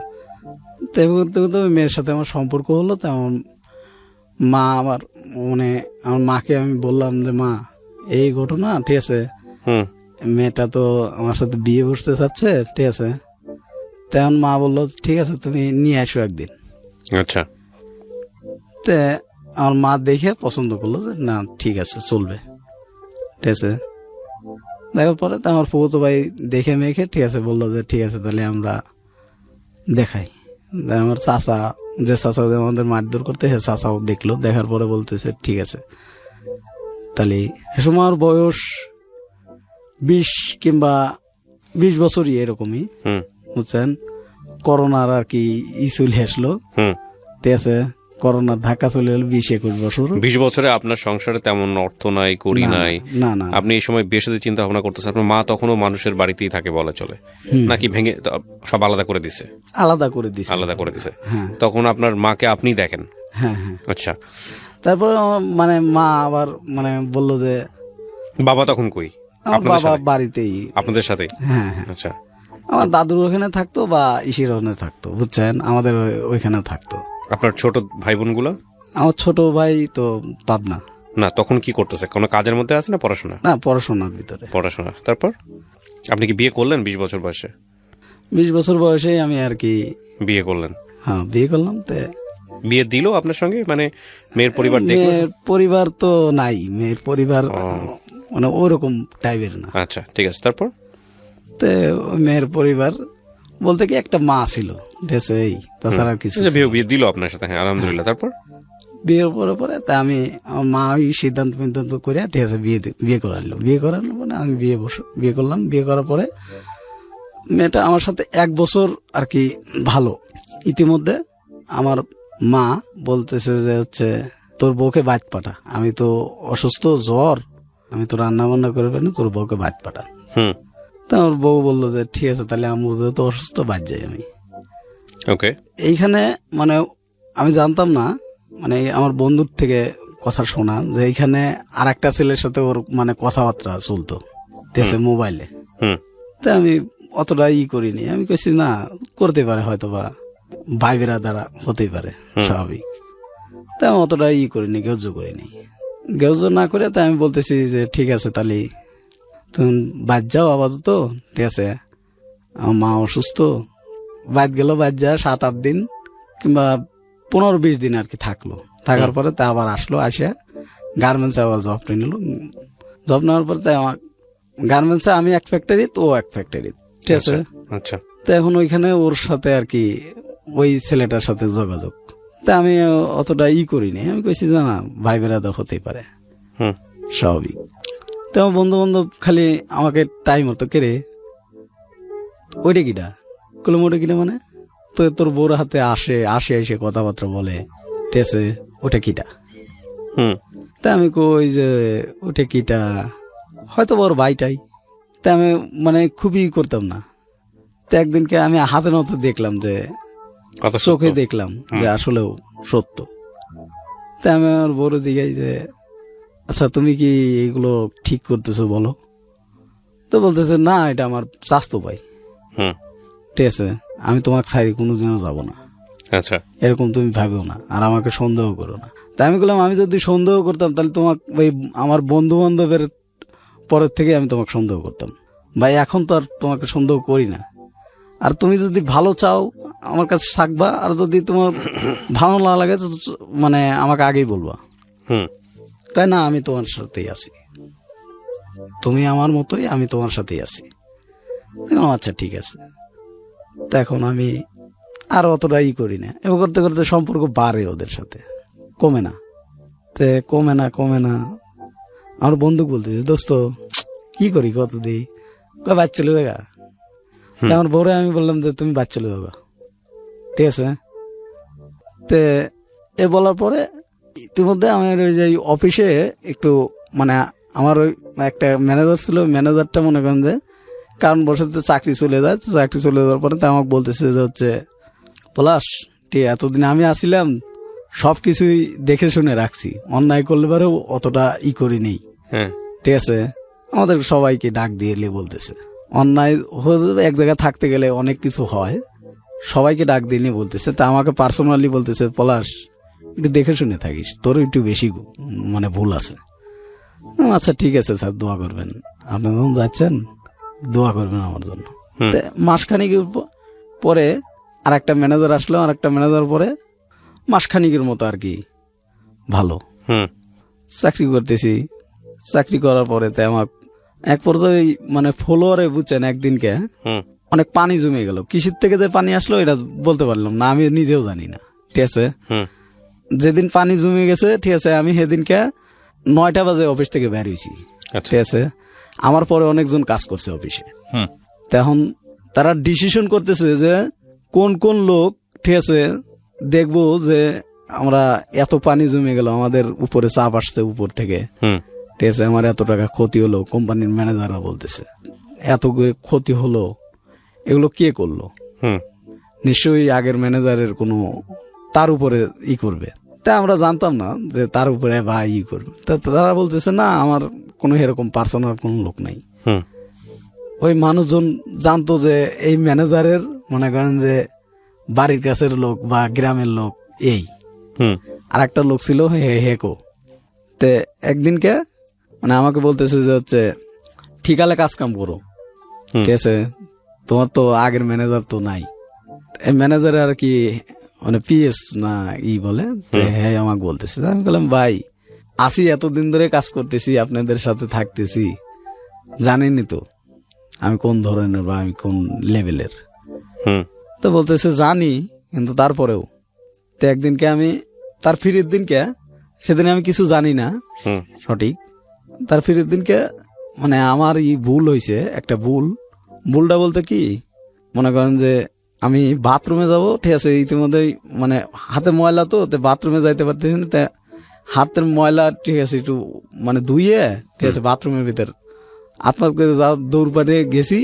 তাই করতে করতে ওই মেয়ের সাথে আমার সম্পর্ক হলো। তো আমার মা আমার মানে আমার মাকে আমি বললাম যে মা এই ঘটনা, ঠিক আছে, মেয়েটা তো আমার সাথে বিয়ে বসতে চাচ্ছে, ঠিক আছে। তখন মা বললো ঠিক আছে তুমি নিয়ে আসো একদিন। আচ্ছা। তে আমার মা দেখে পছন্দ করলো যে না ঠিক আছে চলবে, ঠিক আছে। দেখার পরে তো আমার ফুফুতো ভাই দেখে মেখে, ঠিক আছে, বললো যে ঠিক আছে তাহলে আমরা দেখাই। আমার চাচা, যে চাচা আমাদের মারধর করতে, সে চাচাও দেখলো। দেখার পরে বলতেছে ঠিক আছে তাহলে। এ সময় আমার বয়স 20 কিংবা 20 বছরই এরকমই, বুঝছেন। করোনার আর কি চলে আসলো, ঠিক আছে, করোনার ধাক্কা চলে এলো 20-21 বছর। 20 বছরে আপনার সংসারে তেমন অর্থ নাই, করি নাই, না। আপনি এই সময় বিয়ে সাথে চিন্তা ভাবনা করতেছেন। আপনার মা তখনও মানুষের বাড়িতেই থাকে বলা চলে, নাকি ভেঙে সব আলাদা করে দিছে? আলাদা করে দিছে। তখন আপনার মাকে আপনি দেখেন? হ্যাঁ। আচ্ছা। তারপরে মানে মা আবার মানে বললো যে বাবা তখন কই? বাবা বাড়িতেই, আপনাদের সাথে? হ্যাঁ। আচ্ছা। আমার দাদুর ওখানে থাকতো বা ইসির ওখানে থাকতো, বুঝছেন, আমাদের ওইখানে থাকতো। আপনার ছোট ভাই বোন গুলো? আমার ছোট ভাই তো পাবনা। না, তখন কি করতেছে? কোনো কাজের মধ্যে আছে না পড়াশোনা? না, পড়াশোনার ভিতরে। পড়াশোনা। তারপর আপনি কি বিয়ে করলেন 20 বছর বয়সে? 20 বছর বয়সে আমি আর কি বিয়ে করলেন। হ্যাঁ, বিয়ে করলাম। তো বিয়ে দিল আপনার সঙ্গে, মানে মেয়ের পরিবার দেখলো? মেয়ের পরিবার তো নাই, মেয়ের পরিবার মানে ওরকম টাইপের না। আচ্ছা ঠিক আছে। তারপর তো মেয়ের পরিবার বলতে কি একটা মা ছিল, ঠিক আছে, এই তাছাড়া আর কিছু আচ্ছা, বিয়ে দিল আপনার সাথে, হ্যাঁ আলহামদুলিল্লাহ। তারপর বিয়ের পরে তা আমি আমার মা ওই সিদ্ধান্ত করে, ঠিক আছে, বিয়ে করালো মানে আমি বিয়ে করলাম। বিয়ে করার পরে মেয়েটা আমার সাথে 1 বছর আর কি ভালো। ইতিমধ্যে আমার মা বলতেছে যে হচ্ছে তোর বউকে বাইত পাঠা, আমি তো অসুস্থ, জ্বর, আমি তো রান্না বান্না করবে না, তোর বউকে বাইত পাঠা। তা আমার বউ বললো যে ঠিক আছে, তাহলে আমার তো অসুস্থ, বাইত যাই আমি। ওকে। এইখানে মানে আমি জানতাম না, মানে আমার বন্ধুর থেকে কথা শোনা যে এইখানে আর একটা ছেলের সাথে ওর মানে কথাবার্তা চলতো, ঠিক আছে, মোবাইলে। তা আমি অতটা করিনি, আমি কইছি না, করতে পারে হয়তো, বা ভাই বেড়া দ্বারা হতেই পারে, স্বাভাবিক। তা আমি অতটা করিনি, গ্রাহ্য করিনি। গ্রাহ্য না করে তাই আমি বলতেছি যে ঠিক আছে, তাহলে তুমি বাদ যাও আপাতত, ঠিক আছে, আমার মা অসুস্থ, বাদ গেল, বাদ যা 7-8 দিন কিংবা 15-20 দিন আর কি থাকলো। থাকার পরে তা আবার আসলো, আসে গার্মেন্টসে আবার জব নিল। জব নেওয়ার পর তাই আমার গার্মেন্টসে আমি এক ফ্যাক্টরি, তো এক ফ্যাক্টরি, ঠিক আছে। আচ্ছা। তো এখন ওইখানে ওর সাথে আর কি ওই ছেলেটার সাথে যোগাযোগ, তা আমি অতটা করিনি। আমি কইছি যে না, ভাই বেড়াদার হতেই পারে, স্বাভাবিক। তো আমার বন্ধু বান্ধব খালি আমাকে টাইম হতো, কেরে ওইটা কিটা কলম, ওটা কিটা মানে তো তোর বউর হাতে আসে এসে কথাবার্তা বলে, ঠিক আছে, ওটা কিটা। তা আমি কই যে ওটা কিটা, হয়তো বড় ভাইটাই। তা আমি মানে খুবই করতাম না। তো একদিনকে আমি হাতে নতো দেখলাম যে, চোখে দেখলাম যে আসলেও সত্য। তা আমি আমার বড় দিকে যে আচ্ছা তুমি কি এগুলো ঠিক করতেছো বলো? তো বলতেছে না, এটা আমার চাস্তো ভাই, ঠিক আছে, আমি তোমাকে ছাড়ি কোনোদিনও যাবো না, আচ্ছা, এরকম তুমি ভাবেও না, আর আমাকে সন্দেহ করো না। তাই আমি বললাম, আমি যদি সন্দেহ করতাম তাহলে তোমাকে ওই আমার বন্ধু বান্ধবের পরের থেকে আমি তোমাকে সন্দেহ করতাম ভাই, এখন তো আর তোমাকে সন্দেহ করি না। আর তুমি যদি ভালো চাও আমার কাছে থাকবা, আর যদি তোমার ভালো না লাগে তো মানে আমাকে আগেই বলবা। তাই না, আমি তোমার সাথেই আছি, তুমি আমার মতোই, আমি তোমার সাথেই আছি। আচ্ছা ঠিক আছে। তো এখন আমি আর অতটা করি না, এবার করতে করতে সম্পর্ক বাড়ে ওদের সাথে, কমে না। তে কমে না আমার বন্ধু বলতেছে দোস্ত কি করি, কত দিই, বাদ চলে দেখা। আমার বউরে আমি বললাম যে তুমি বাদ চলে যাবা, ঠিক আছে। তে এ বলার পরে ইতিমধ্যে আমার ওই যে অফিসে একটু মানে আমার ওই একটা ম্যানেজার ছিল, ম্যানেজারটা মনে করেন যে কারণ বসে চাকরি চলে যায়। চাকরি চলে যাওয়ার পরে তো আমাকে বলতেছে যে হচ্ছে পলাশ, ঠিক এতদিন আমি আসিলাম সব কিছুই দেখে শুনে রাখছি, অন্যায় করলে পারেও অতটা করি নেই, ঠিক আছে। আমাদের সবাইকে ডাক দিয়ে বলতেছে অন্যায় এক জায়গায় থাকতে গেলে অনেক কিছু হয়, সবাইকে ডাক দিয়ে নিয়ে বলতেছে। তা আমাকে পার্সোনালি বলতেছে পলাশ একটু দেখে শুনে থাকিস, তোর একটু বেশি মানে ভুল আছে। আচ্ছা ঠিক আছে স্যার, দোয়া করবেন, আপনি যখন যাচ্ছেন দোয়া করবেন আমার জন্য। মাসখানিক পরে আর একটা ম্যানেজার আসলো, আর একটা ম্যানেজার পরে মাসখানিকের মতো আর কি ভালো চাকরি করতেছি। চাকরি করার পরে তাই আমার এক পর্যায়ে মানে ফলোয়ারে বুঝছেন একদিনকে অনেক পানি জমে গেল। কৃষির থেকে যে পানি আসলো এটা বলতে পারলাম না, আমি নিজেও জানি না, ঠিক আছে। যেদিন পানি জমে গেছে, ঠিক আছে, আমি সেদিনকে 9টা বাজে অফিস থেকে বের হয়েছি, ঠিক আছে। আমার পরে অনেকজন কাজ করছে অফিসে। তখন তারা ডিসিশন করতেছে যে কোন কোন লোক, ঠিক আছে, দেখবো যে আমরা এত পানি জমে গেল, আমাদের উপরে চাপ আসছে উপর থেকে, ঠিক আছে, আমার এত টাকা ক্ষতি হলো। কোম্পানির ম্যানেজাররা বলতেছে এত ক্ষতি হলো, এগুলো কে করলো? নিশ্চয়ই আগের ম্যানেজারের কোনো তার উপরে করবে। তা আমরা জানতাম না যে তার উপরে বা করবে। তা তারা বলতেছে না, আমার কোনো এরকম পার্সোনাল কোনো লোক নাই। ওই মানুষজন জানতো যে এই ম্যানেজারের মনে করেন যে বাড়ির কাছের লোক বা গ্রামের লোক। এই আর একটা লোক ছিল হেকো। তে একদিনকে মানে আমাকে বলতেছে যে হচ্ছে ঠিকালে কাজ কাম করো, ঠিক আছে, তোমার তো আগের ম্যানেজার তো নাই। এই ম্যানেজার আর কি মানে পিএস না বলে, হ্যাঁ আমাকে বলতেছে। আমি বললাম ভাই আসি, এতদিন ধরে কাজ করতেছি, আপনাদের সাথে থাকতেছি, জানেনই তো আমি কোন ধরনের বা আমি কোন লেভেলের। হুম তো বলতেছে জানি, কিন্তু তারপরেও তো একদিনকে আমি তার ফিরের দিনকে, সেদিন আমি কিছু জানি না হুম সঠিক, তার ফিরের দিনকে মানে আমার ভুল হয়েছে একটা ভুলটা বলতে কি, মনে করেন যে আমি বাথরুমে যাব, ঠিক আছে, ইতিমধ্যে মানে হাতে ময়লা, তো বাথরুমে যাইতে পারতেছি না, তা হাতের ময়লা, ঠিক আছে, একটু মানে ধুইয়ে, ঠিক আছে, বাথরুমের ভিতর আত্মাত করে যাও, দৌড় পাড়ে গেছি,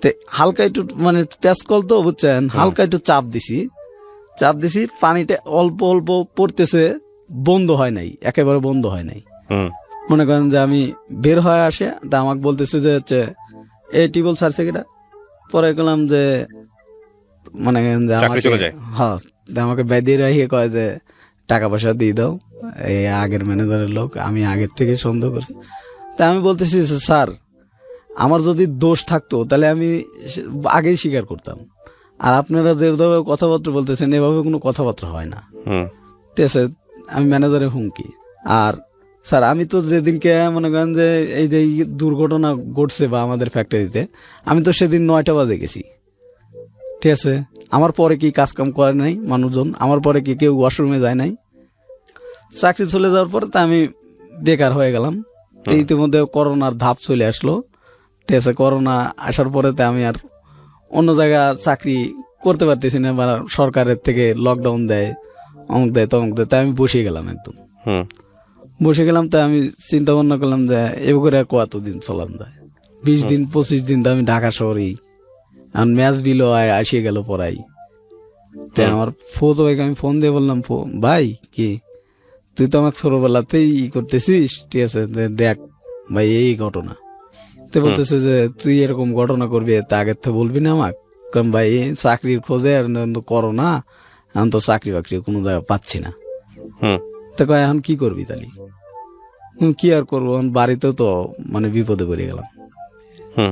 তে হালকা একটু মানে প্যাঁচ কল তো বুঝছেন, হালকা একটু চাপ দিছি, পানিটা অল্প অল্প পড়তেছে, বন্ধ হয় নাই, একেবারে বন্ধ হয় নাই। হুম মনে করেন যে আমি বের হয়ে আসে, তা আমাকে বলতেছে যে হচ্ছে এই টিউবওয়েল ছাড়ছে কিনা, পরে গেলাম যে মনে করেন যে চাকরি চলে যায়। হ্যাঁ, তা আমাকে বেঁধে রাখিয়ে কয় যে টাকা পয়সা দিয়ে দাও, এই আগের ম্যানেজারের লোক, আমি আগের থেকে সন্দেহ করছি। তা আমি বলতেছি যে, স্যার আমার যদি দোষ থাকতো তাহলে আমি আগেই স্বীকার করতাম, আর আপনারা যেভাবে কথাবার্তা বলতেছেন এভাবে কোনো কথাবার্তা হয় না, হুম ঠিক আছে। আমি ম্যানেজারের হুমকি, আর স্যার আমি তো যেদিনকে মনে করেন যে এই যে দুর্ঘটনা ঘটছে বা আমাদের ফ্যাক্টরিতে, আমি তো সেদিন 9টা বাজে গেছি, ঠিক আছে। আমার পরে কি কাজ কাম করে নাই মানুষজন, আমার পরে কি কেউ ওয়াশরুমে যায় নাই, চাকরি চলে যাওয়ার পরে তা আমি বেকার হয়ে গেলাম। তো ইতিমধ্যে করোনার ধাপ চলে আসলো, ঠিক আছে। করোনা আসার পরে তো আমি আর অন্য জায়গা চাকরি করতে পারতেছি না, বা সরকারের থেকে লকডাউন দেয়, অমুক দেয় তমুক দেয়, তাই আমি বসে গেলাম একদম হুম বসে গেলাম। তাই আমি চিন্তা ভাবনা করলাম যে এ করে আর কতদিন চলাম যায়, 20 দিন 25 দিন তো আমি ঢাকা শহরেই, আর ম্যাচ বিলো আসিয়ে গেল পড়াই। তাই আমার ফোতো ভাইকে আমি ফোন দিয়ে বললাম, ভাই কি তুই তো আমাকে ছোটবেলাতেই করতেছিস, ঠিক আছে, দেখ ভাই এই ঘটনা। তো বলতেছে যে তুই এরকম ঘটনা করবি, তা আগের তো বলবি না আমাকে, কারণ ভাই চাকরির খোঁজে আর করোনা, এখন তো চাকরি বাকরি কোনো জায়গায় পাচ্ছি না। হুম তো কয় এখন কি করবি তাহলে? কি আর করবো, এখন বাড়িতেও তো মানে বিপদে পড়ে গেলাম, হুম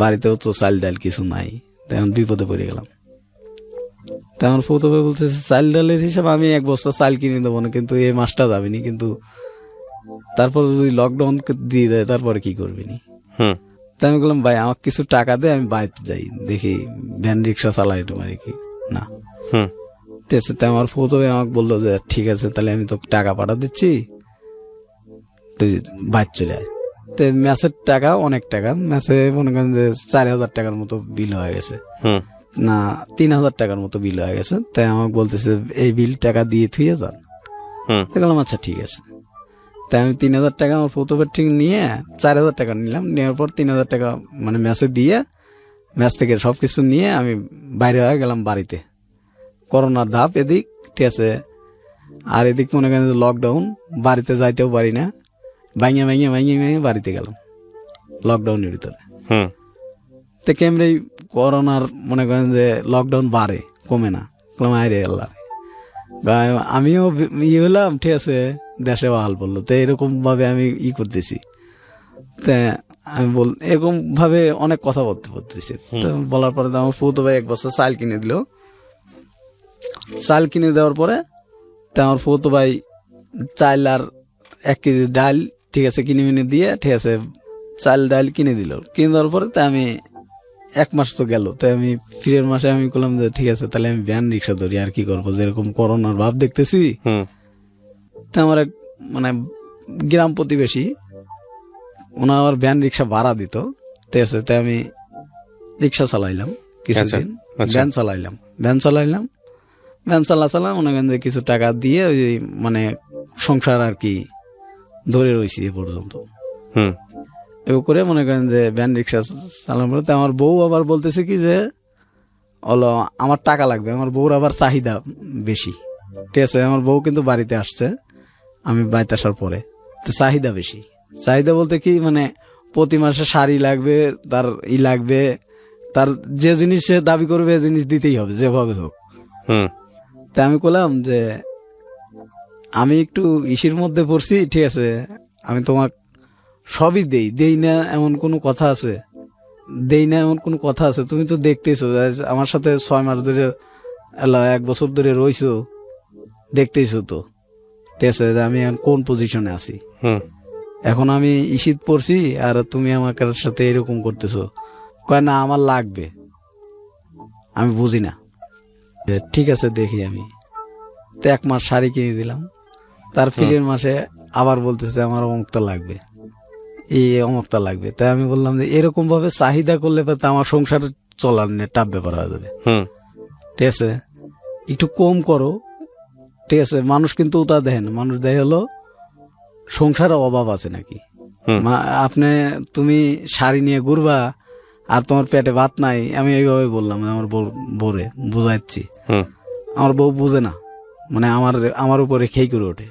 বাড়িতেও তো চাল ডাল কিছু নাই, তখন বিপদে পড়ে গেলাম। তেমন প্রথমে বলতেছে চাল ডালের হিসাব আমি 1 বস্তা চাল কিনে দেবো না, কিন্তু এই মাসটা যাবেনি, কিন্তু তারপর যদি লকডাউন দিয়ে দেয় তারপরে কি করবি নি? হুম তাই আমি বললাম ভাই আমাকে কিছু টাকা দে, আমি বাড়িতে যাই, দেখি ভ্যান রিক্সা চালাই তোমার কি না। হুম ঠিক আছে, তাই আমার প্রথমে আমাকে বললো যে ঠিক আছে তাহলে আমি তোকে টাকা পাঠা দিচ্ছি, তুই বাইর চলে আয়। তো ম্যাচের টাকা অনেক টাকা, ম্যাচে মনে করেন যে 4,000 টাকার মতো বিল হয়ে গেছে, হুম না 3,000 টাকার মতো বিল হয়ে গেছে। তাই আমাকে বলতেছে এই বিল টাকা দিয়ে থুয়ে যান। হুম তো বললাম আচ্ছা ঠিক আছে। তাই আমি 3,000 টাকা আমার প্রথমে ঠিক নিয়ে 4,000 টাকা নিলাম, নেওয়ার পর 3,000 টাকা মানে ম্যাচে দিয়ে, ম্যাচ থেকে সবকিছু নিয়ে আমি বাইরে হয়ে গেলাম বাড়িতে। করোনার ধাপ এদিক, ঠিক আছে, আর এদিক মনে করেন লকডাউন, বাড়িতে যাইতেও পারি না, ভাঙিয়ে বাড়িতে গেলাম লকডাউনের ভিতরে। হুম তো কেমরে করোনার মনে করেন যে লকডাউন বাড়ে, কমে না, আরে আল্লাহ আমিও হলাম, ঠিক আছে, দেশেও হাল বললো। তো এরকম ভাবে আমি করতেছি, তা আমি এরকম ভাবে অনেক কথা বলতেছি। তো বলার পরে আমার ফুতো ভাই 1 বছর চাল কিনে দিল, চাল কিনে দেওয়ার পরে তা আমার ফুতো ভাই চাল আর 1 কেজি ডাল, ঠিক আছে, কিনে মিনে দিয়ে, ঠিক আছে, চাল ডাল কিনে দিল। কিনে দেওয়ার পরে তা আমি 1 মাস তো গেল, তাই আমি ফিরের মাসে আমি বললাম যে ঠিক আছে তাহলে আমি ভ্যান রিক্সা ধরি, আর কি করবো, যেরকম করোনার ভাব দেখতেছি। তা আমার এক মানে গ্রাম প্রতিবেশী, ওনার আবার ভ্যান রিক্সা ভাড়া দিত, ঠিক আছে। তাই আমি রিক্সা চালাইলাম কিছুদিন, ভ্যান চালাইলাম মনে করেন যে কিছু টাকা দিয়ে ওই মানে সংসার আর কি ধরে রয়েছি এ পর্যন্ত। এ করে মনে করেন যে ভ্যান রিক্সা চালানোর পরে আমার বউ আবার বলতেছে কি যে হলো আমার টাকা লাগবে, আমার বউর আবার চাহিদা বেশি, ঠিক আছে। আমার বউ কিন্তু বাড়িতে আসছে আমি বাড়িতে আসার পরে, তো চাহিদা বেশি, চাহিদা বলতে কি মানে প্রতি মাসে শাড়ি লাগবে, তার লাগবে, তার যে জিনিস সে দাবি করবে এই জিনিস দিতেই হবে যেভাবে হোক। তা আমি বললাম যে আমি একটু ইসির মধ্যে পড়ছি, ঠিক আছে, আমি তোমাক সবই দেই না এমন কোনো কথা আছে, তুমি তো দেখতেছো আমার সাথে 6 মাস ধরে 1 বছর ধরে রইছো, দেখতেইছো তো, ঠিক আছে, আমি এখন কোন পজিশনে আছি। এখন আমি ইসিত পড়ছি আর তুমি আমার সাথে এরকম করতেছো, কয় না আমার লাগবে, আমি বুঝি না। ঠিক আছে দেখি আমি, তো 1 মাস শাড়ি কিনে দিলাম, তার ফিরের মাসে আবার বলতেছে আমার অমুকটা লাগবে, এই অমুকটা লাগবে। তাই আমি বললাম যে এরকম ভাবে চাহিদা করলে তো আমার সংসার চলার নিয়ে টাপ ব্যাপার হয়ে যাবে, ঠিক আছে, একটু কম করো, ঠিক আছে। মানুষ কিন্তু তা দেখেন, মানুষ দেখে হলো সংসারে অভাব আছে নাকি। আপনি তুমি শাড়ি নিয়ে ঘুরবা আর তোমার পেটে ভাত নাই, আমি এইভাবে বললাম আমার বউরে বুঝাচ্ছি। আমার বউ বুঝে না, মানে আমার উপরে খেই করে ওঠে,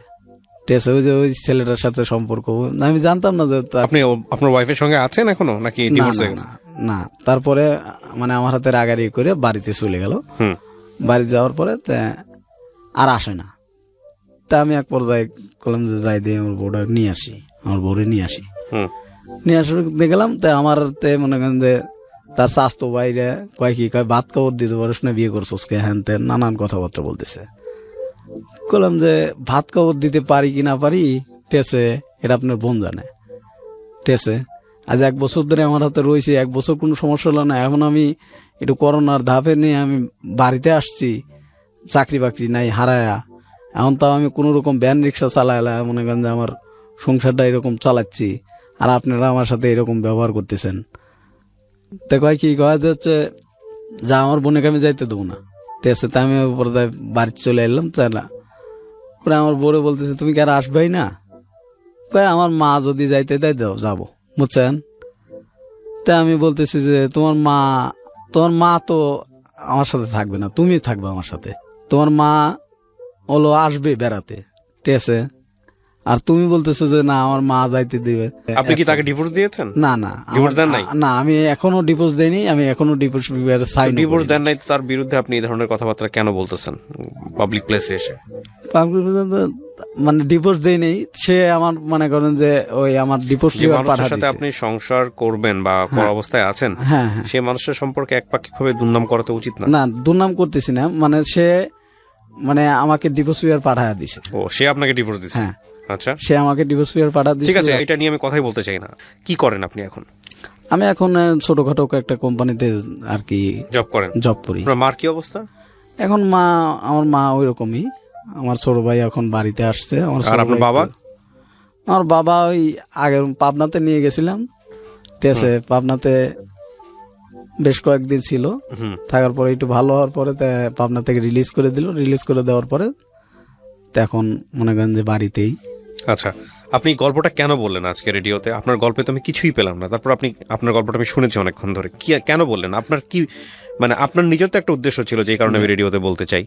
ঠিক আছে। ওই যে ওই ছেলেটার সাথে সম্পর্ক আমি জানতাম না যে আপনি আপনার ওয়াইফের সঙ্গে আছেন এখনো নাকি ডিভোর্স হয়ে গেছে? না, তারপরে মানে আমার হাতে রাগারি করে বাড়িতে চলে গেল। বাড়ি যাওয়ার পরে আর আসে না। তা আমি এক পর্যায়ে বললাম যে যাই দিয়ে আমার বউটা নিয়ে আসি, আমার বউরে নিয়ে আসি। নিয়ে আসে দেখলাম তো আমার মনে করেন যে তার স্বাস্থ্য বাইরে কয় কি কয় ভাত কাপড় দিতে পারিস না, বিয়ে করছোস কে, হ্যান তেন নানান কথাবার্তা বলতেছে। বললাম যে ভাত কাপড় দিতে পারি কি না পারি, ঠিক আছে, এটা আপনার বোন জানে, ঠিক আছে। আজ 1 বছর ধরে আমার হাতে রয়েছে, 1 বছর কোনো সমস্যা হলো না। এখন আমি একটু করোনার ধাপে নিয়ে আমি বাড়িতে আসছি, চাকরি বাকরি নাই হারায়া, এখন তাও আমি কোনো রকম ভ্যান রিক্সা চালাইলা মনে করেন যে আমার সংসারটা এরকম চালাচ্ছি, আর আপনারা আমার সাথে এরকম ব্যবহার করতেছেন। তো কয় কি কয় যে হচ্ছে যা আমার বোনকে আমি যাইতে দেবো না, ঠিক আছে। তাই আমি পর্যায়ে বাড়িতে চলে এলাম, তাই না। পরে আমার বউরে বলতেছে তুমি কি আর আসবেই না, কয় আমার মা যদি যাইতে দেয় দাও যাবো, বুঝছেন। তাই আমি বলতেছি যে তোমার মা তো আমার সাথে থাকবে না, তুমি থাকবে আমার সাথে। তোমার মা হলো আসবে বেড়াতে, ঠিক আছে, আর তুমি বলতেছো যে না আমার মা যাইতে দিবে। আপনি কি তাকে ডিভোর্স দিয়েছেন? না, ডিভোর্স দেন নাই? না, আমি এখনো ডিভোর্স দেইনি, আমি এখনো ডিভোর্স ডিভোর্স দেন নাই, তার বিরুদ্ধে আপনি এই ধরনের কথাবার্তা কেন বলতেছেন পাবলিক প্লেসে এসে? মানে ডিভোর্স দেই নেই, সে আমার মনে করেন যে ওই আমার ডিভোর্স মানুষের সাথে আপনি সংসার করবেন বা করা অবস্থায় আছেন, সে মানুষের সম্পর্কে একপাক্ষিক ভাবে দুর্নাম করা তো উচিত না। না, দুর্নাম করতেছি না, মানে সে মানে আমাকে ডিভোর্স পেপার পাঠায় দিছে। ও, সে আপনাকে ডিভোর্স দিছে? হ্যাঁ, আচ্ছা, সে আমাকে ডিভোর্স পেপার পাঠায় দিছে। ঠিক আছে, এটা নিয়ে আমি কথাই বলতে চাই না। কি করেন আপনি এখন? আমি এখন ছোটখাটো একটা কোম্পানিতে আর কি জব করি। আপনার মার কি অবস্থা এখন? আমার মা ওই রকমই। আমার ছোট ভাই এখন বাড়িতে আসছে। আর আপনার বাবা? আমার বাবা ওই আগে পাবনাতে নিয়ে গেছিলাম, ঠিক আছে। পাবনাতে বেশ কয়েকদিন ছিল, থাকার পরে একটু ভালো হওয়ার পরে পাবনা থেকে রিলিজ করে দিল। রিলিজ করে দেওয়ার পরে এখন মনে করেন যে বাড়িতেই। আচ্ছা, আপনি গল্পটা কেন বললেন আজকে রেডিওতে? আপনার গল্পে তো আমি কিছুই পেলাম না। তারপর আপনার গল্পটা আমি শুনেছি অনেকক্ষণ ধরে, কেন বললেন? আপনার কি মানে আপনার নিজের তো একটা উদ্দেশ্য ছিল যে কারণে আমি রেডিওতে বলতে চাই,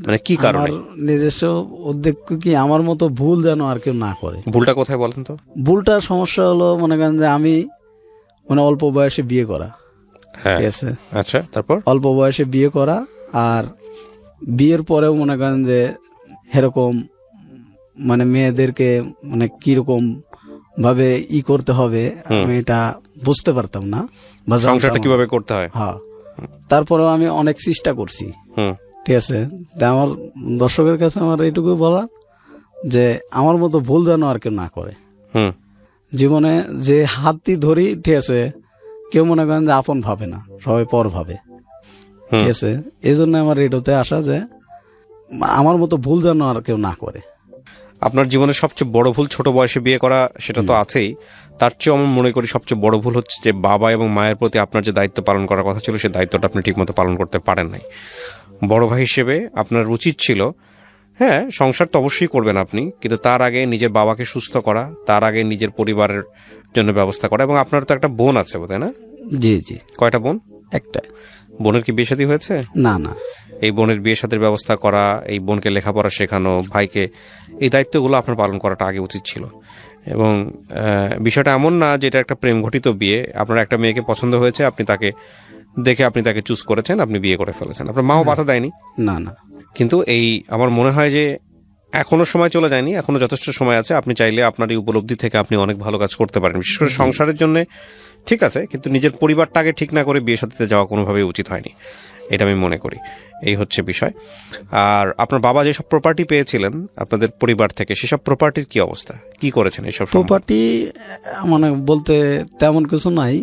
মানে কি কারণে? নিজস্ব উদ্যোগ কি আমার মতো ভুল যেন আর কেউ না করে। ভুলটা কোথায় বলেন তো? ভুলটার সমস্যা হলো মনে করেন যে আমি মানে অল্প বয়সে বিয়ে করা, ঠিক আছে। আচ্ছা, তারপর অল্প বয়সে বিয়ে করা, আর বিয়ের পরেও মনে করেন যে এরকম মানে মেয়েদেরকে মানে কিরকম ভাবে করতে হবে আমি এটা বুঝতে পারতাম না, সংসারটা কিভাবে করতে হয়। হ্যাঁ, তারপরেও আমি অনেক চেষ্টা করছি, ঠিক আছে। তা আমার দর্শকের কাছে আমার এইটুকু বলা যে আমার মতো ভুল যেন আর কেউ না করে। জীবনে যে হাতটি ধরি, ঠিক আছে, কেউ মনে করেন যে আপন ভাবে না, সবাই পর ভাবে, ঠিক আছে। এই জন্য আমার রেডিওতে আসা যে আমার মতো ভুল যেন আর কেউ না করে। আপনার জীবনের সবচেয়ে বড় ভুল ছোট বয়সে বিয়ে করা, সেটা তো আছেই। তার চেয়েও আমি মনে করি সবচেয়ে বড় ভুল হচ্ছে যে বাবা এবং মায়ের প্রতি আপনার যে দায়িত্ব পালন করার কথা ছিল, সেই দায়িত্বটা আপনি ঠিকমতো পালন করতে পারেন নাই। বড় ভাই হিসেবে আপনার উচিত ছিল, হ্যাঁ সংসার তো অবশ্যই করবেন আপনি, কিন্তু তার আগে নিজের বাবাকে সুস্থ করা, তার আগে নিজের পরিবারের জন্য ব্যবস্থা করা। এবং আপনার তো একটা বোন আছে বোধহয়, না? জি জি। কয়টা বোন? একটা। বোনের কি বিয়ে শাদী হয়েছে? না না। এই বোনের বিয়ে শাদীর ব্যবস্থা করা, এই বোনকে লেখাপড়া শেখানো, ভাইকে, এই দায়িত্বগুলো আপনার পালন করাটা আগে উচিত ছিল। এবং বিষয়টা এমন না যে এটা একটা প্রেম ঘটিত বিয়ে। আপনার একটা মেয়েকে পছন্দ হয়েছে, আপনি তাকে দেখে আপনি তাকে চুজ করেছেন, আপনি বিয়ে করে ফেলেছেন। আপনার মাও বাধা দেয়নি? না না। কিন্তু এই আমার মনে হয় যে এখনো সময় চলে যায়নি, এখনো যথেষ্ট সময় আছে। আপনি চাইলে আপনার এই উপলব্ধি থেকে আপনি অনেক ভালো কাজ করতে পারেন, বিশেষ করে সংসারের জন্য। ঠিক আছে, কিন্তু নিজের পরিবারটাকে ঠিক না করে বিয়ে সাথে যাওয়া কোনোভাবেই উচিত হয়নি, এটা আমি মনে করি। এই হচ্ছে বিষয়। আর আপনার বাবা যেসব প্রপার্টি পেয়েছিলেন আপনাদের পরিবার থেকে, সেসব প্রপার্টির কি অবস্থা, কি করেছেন? এইসব প্রপার্টি মানে বলতে তেমন কিছু নাই,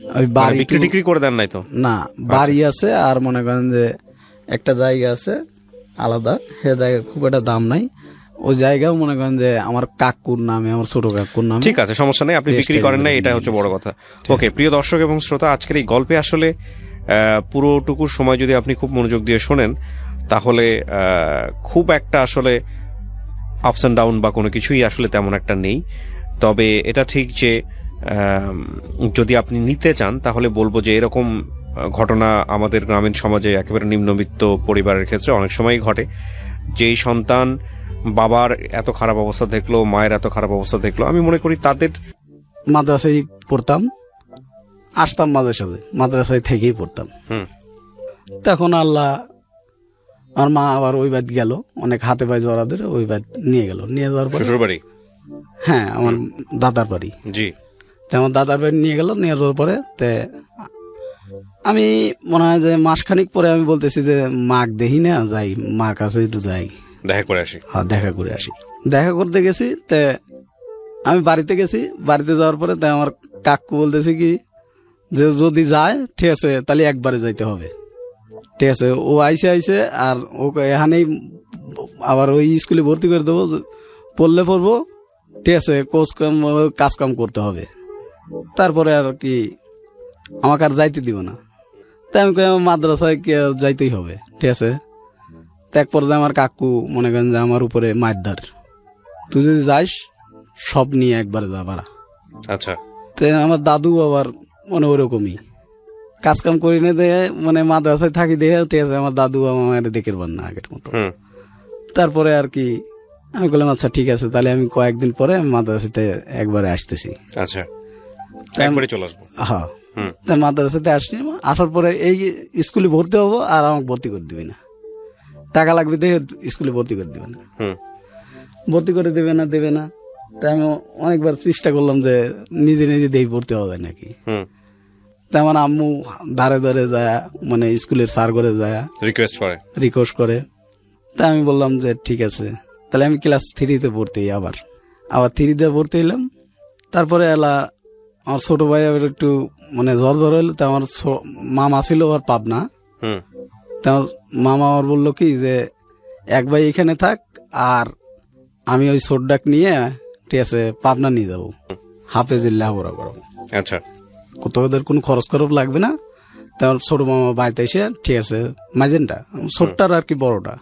ওই মানে বাড়ি বিক্রি টিক্রি করে দেন নাই তো? না, বাড়ি আছে আর মনে করেন যে একটা জায়গা আছে আলাদা, সে জায়গার খুব একটা দাম নাই। ওই জায়গাও মনে করেন যে আমার কাকুর নামে, আমার ছোট কাকুর নামে। ঠিক আছে, সমস্যা নেই, আপনি বিক্রি করেন না, এটা হচ্ছে বড় কথা। ওকে, প্রিয় দর্শক এবং শ্রোতা, আজকের এই গল্পে আসলে পুরোটুকু সময় যদি আপনি খুব মনোযোগ দিয়ে শোনেন, তাহলে খুব একটা আসলে আপস অ্যান্ড ডাউন বা কোনো কিছুই আসলে তেমন একটা নেই। তবে এটা ঠিক যে যদি আপনি নিতে চান, তাহলে বলবো যে এরকম ঘটনা আমাদের গ্রামীণ সমাজে একেবারে নিম্নবিত্ত পরিবারের ক্ষেত্রে অনেক সময়ই ঘটে। যেই সন্তান বাবার এত খারাপ অবস্থা দেখলো, মায়ের এত খারাপ অবস্থা দেখলো, আমি মনে করি তাদের মাদ্রাসায় পড়তাম, আসতাম মাদ্রাসায় থেকেই পড়তাম। তখন আল্লাহ, আমার মা আবার ওই বাদ গেল, অনেক হাতে পায়ে জড়া ধরে ওই বাদ নিয়ে গেল। নিয়ে যাওয়ার পর শ্বশুর বাড়ি, হ্যাঁ আমার দাদার বাড়ি, জি, আমার দাদার বাড়ি নিয়ে গেল। নিয়ে যাওয়ার পরে আমি মনে হয় যে মাসখানিক পরে আমি বলতেছি যে মাক দেখি না, যাই মার কাছে একটু যাই, দেখা করে আসি। হ্যাঁ দেখা করে আসি। দেখা করতে গেছি, আমি বাড়িতে গেছি। বাড়িতে যাওয়ার পরে আমার কাকু বলতেছে কি যে যদি যায় ঠিক আছে তাহলে একবারে যাইতে হবে, ঠিক আছে। ও আইসে আর ওকে এখানেই আবার ওই স্কুলে ভর্তি করে দেবো, পড়লে পড়বো, ঠিক আছে, কাজ কাম করতে হবে। তারপরে আর কি আমাকে আর যাইতে দিব না। তাই আমি মাদ্রাসায় যাইতেই হবে, ঠিক আছে। এক পর্যায়ে আমার কাকু মনে করেন যে আমার উপরে মারধার, তুই যদি যাস সব নিয়ে একবারে যা বাড়া। আচ্ছা, তো আমার দাদু আবার মানে ওরকমই কাজ কাম করি না, দেখে মানে মাদ্রাসায় থাকি দেখে, ঠিক আছে, আমার দাদু আমার দেখে পার না আগের মতো। তারপরে আর কি আমি বললাম আচ্ছা ঠিক আছে, তাহলে আমি কয়েকদিন পরে আমি মাদ্রাসাতে একবারে আসতেছি। আচ্ছা, একবারে চলে আসবো। হ্যাঁ, তাই মাদ্রাসাতে আসছি। আসার পরে এই স্কুলে ভর্তি হবো আর আমাকে ভর্তি করে দিবি না, টাকা লাগবে দেখে স্কুলে ভর্তি করে দিবে না, ভর্তি করে দেবে না। তাই আমি অনেকবার চেষ্টা করলাম যে নিজে দেই ভর্তি হওয়া যায় নাকি। তাই আমার আম্মু ধারে যায়, মানে স্কুলের স্যার করে যায় রিকোয়েস্ট করে। তাই আমি বললাম যে ঠিক আছে, তাহলে আমি ক্লাস 3-তে ভর্তি হই। আবার 3-তে ভর্তি হইলাম। তারপরে আমার ছোট ভাই আবার একটু মানে জ্বর হইলো। তা আমার মামা ছিল আর পাবনা। তা আমার মামা আমার বললো কি যে এক ভাই এখানে থাক, আর আমি ওই ছোটডাক নিয়ে ঠিক আছে পাবনা নিয়ে যাবো, হাফেজের লেখাপড়া করাবো। আচ্ছা, কোথাও ওদের কোনো খরচ লাগবে না। তার ছোট মামা বাড়িতে এসে, ঠিক আছে, মাইজেনটা ছোটটার আর কি বড়টা,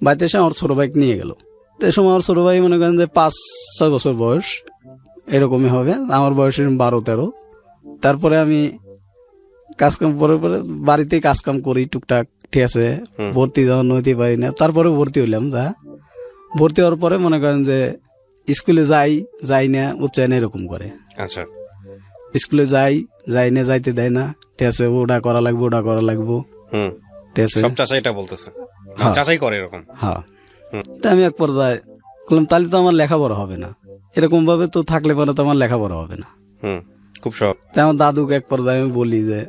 বাড়িতে এসে আমার ছোট ভাইকে নিয়ে গেল। তো এই সময় আমার ছোট ভাই মনে করেন যে 5-6 বছর বয়স এরকমই হবে, আমার বয়স 12-13। তারপরে আমি কাজকাম পরে বাড়িতে কাজকাম করি টুকটাক, ঠিক আছে। ভর্তি যখন হইতে পারি না, তারপরে ভর্তি হইলাম। ভর্তি হওয়ার পরে মনে করেন যে স্কুলে যাই না, উচ্চায়ন এরকম করে। আচ্ছা, স্কুলে যাই না, যাইতে দেয় না, ঠিক আছে, ওটা করা লাগবো, ঠিক আছে, সব চাচাইটা বলতেছে, চাচাই করে এরকম। হ্যাঁ, তা আমি এক পর্যায়ে বললাম তাহলে তো আমার লেখাপড়া হবে না, এরকম ভাবে তো থাকলে পরে তো আমার লেখাপড়া হবে না। খুব সব। তাই আমার দাদুকে এক পর্যায়ে আমি বলি যে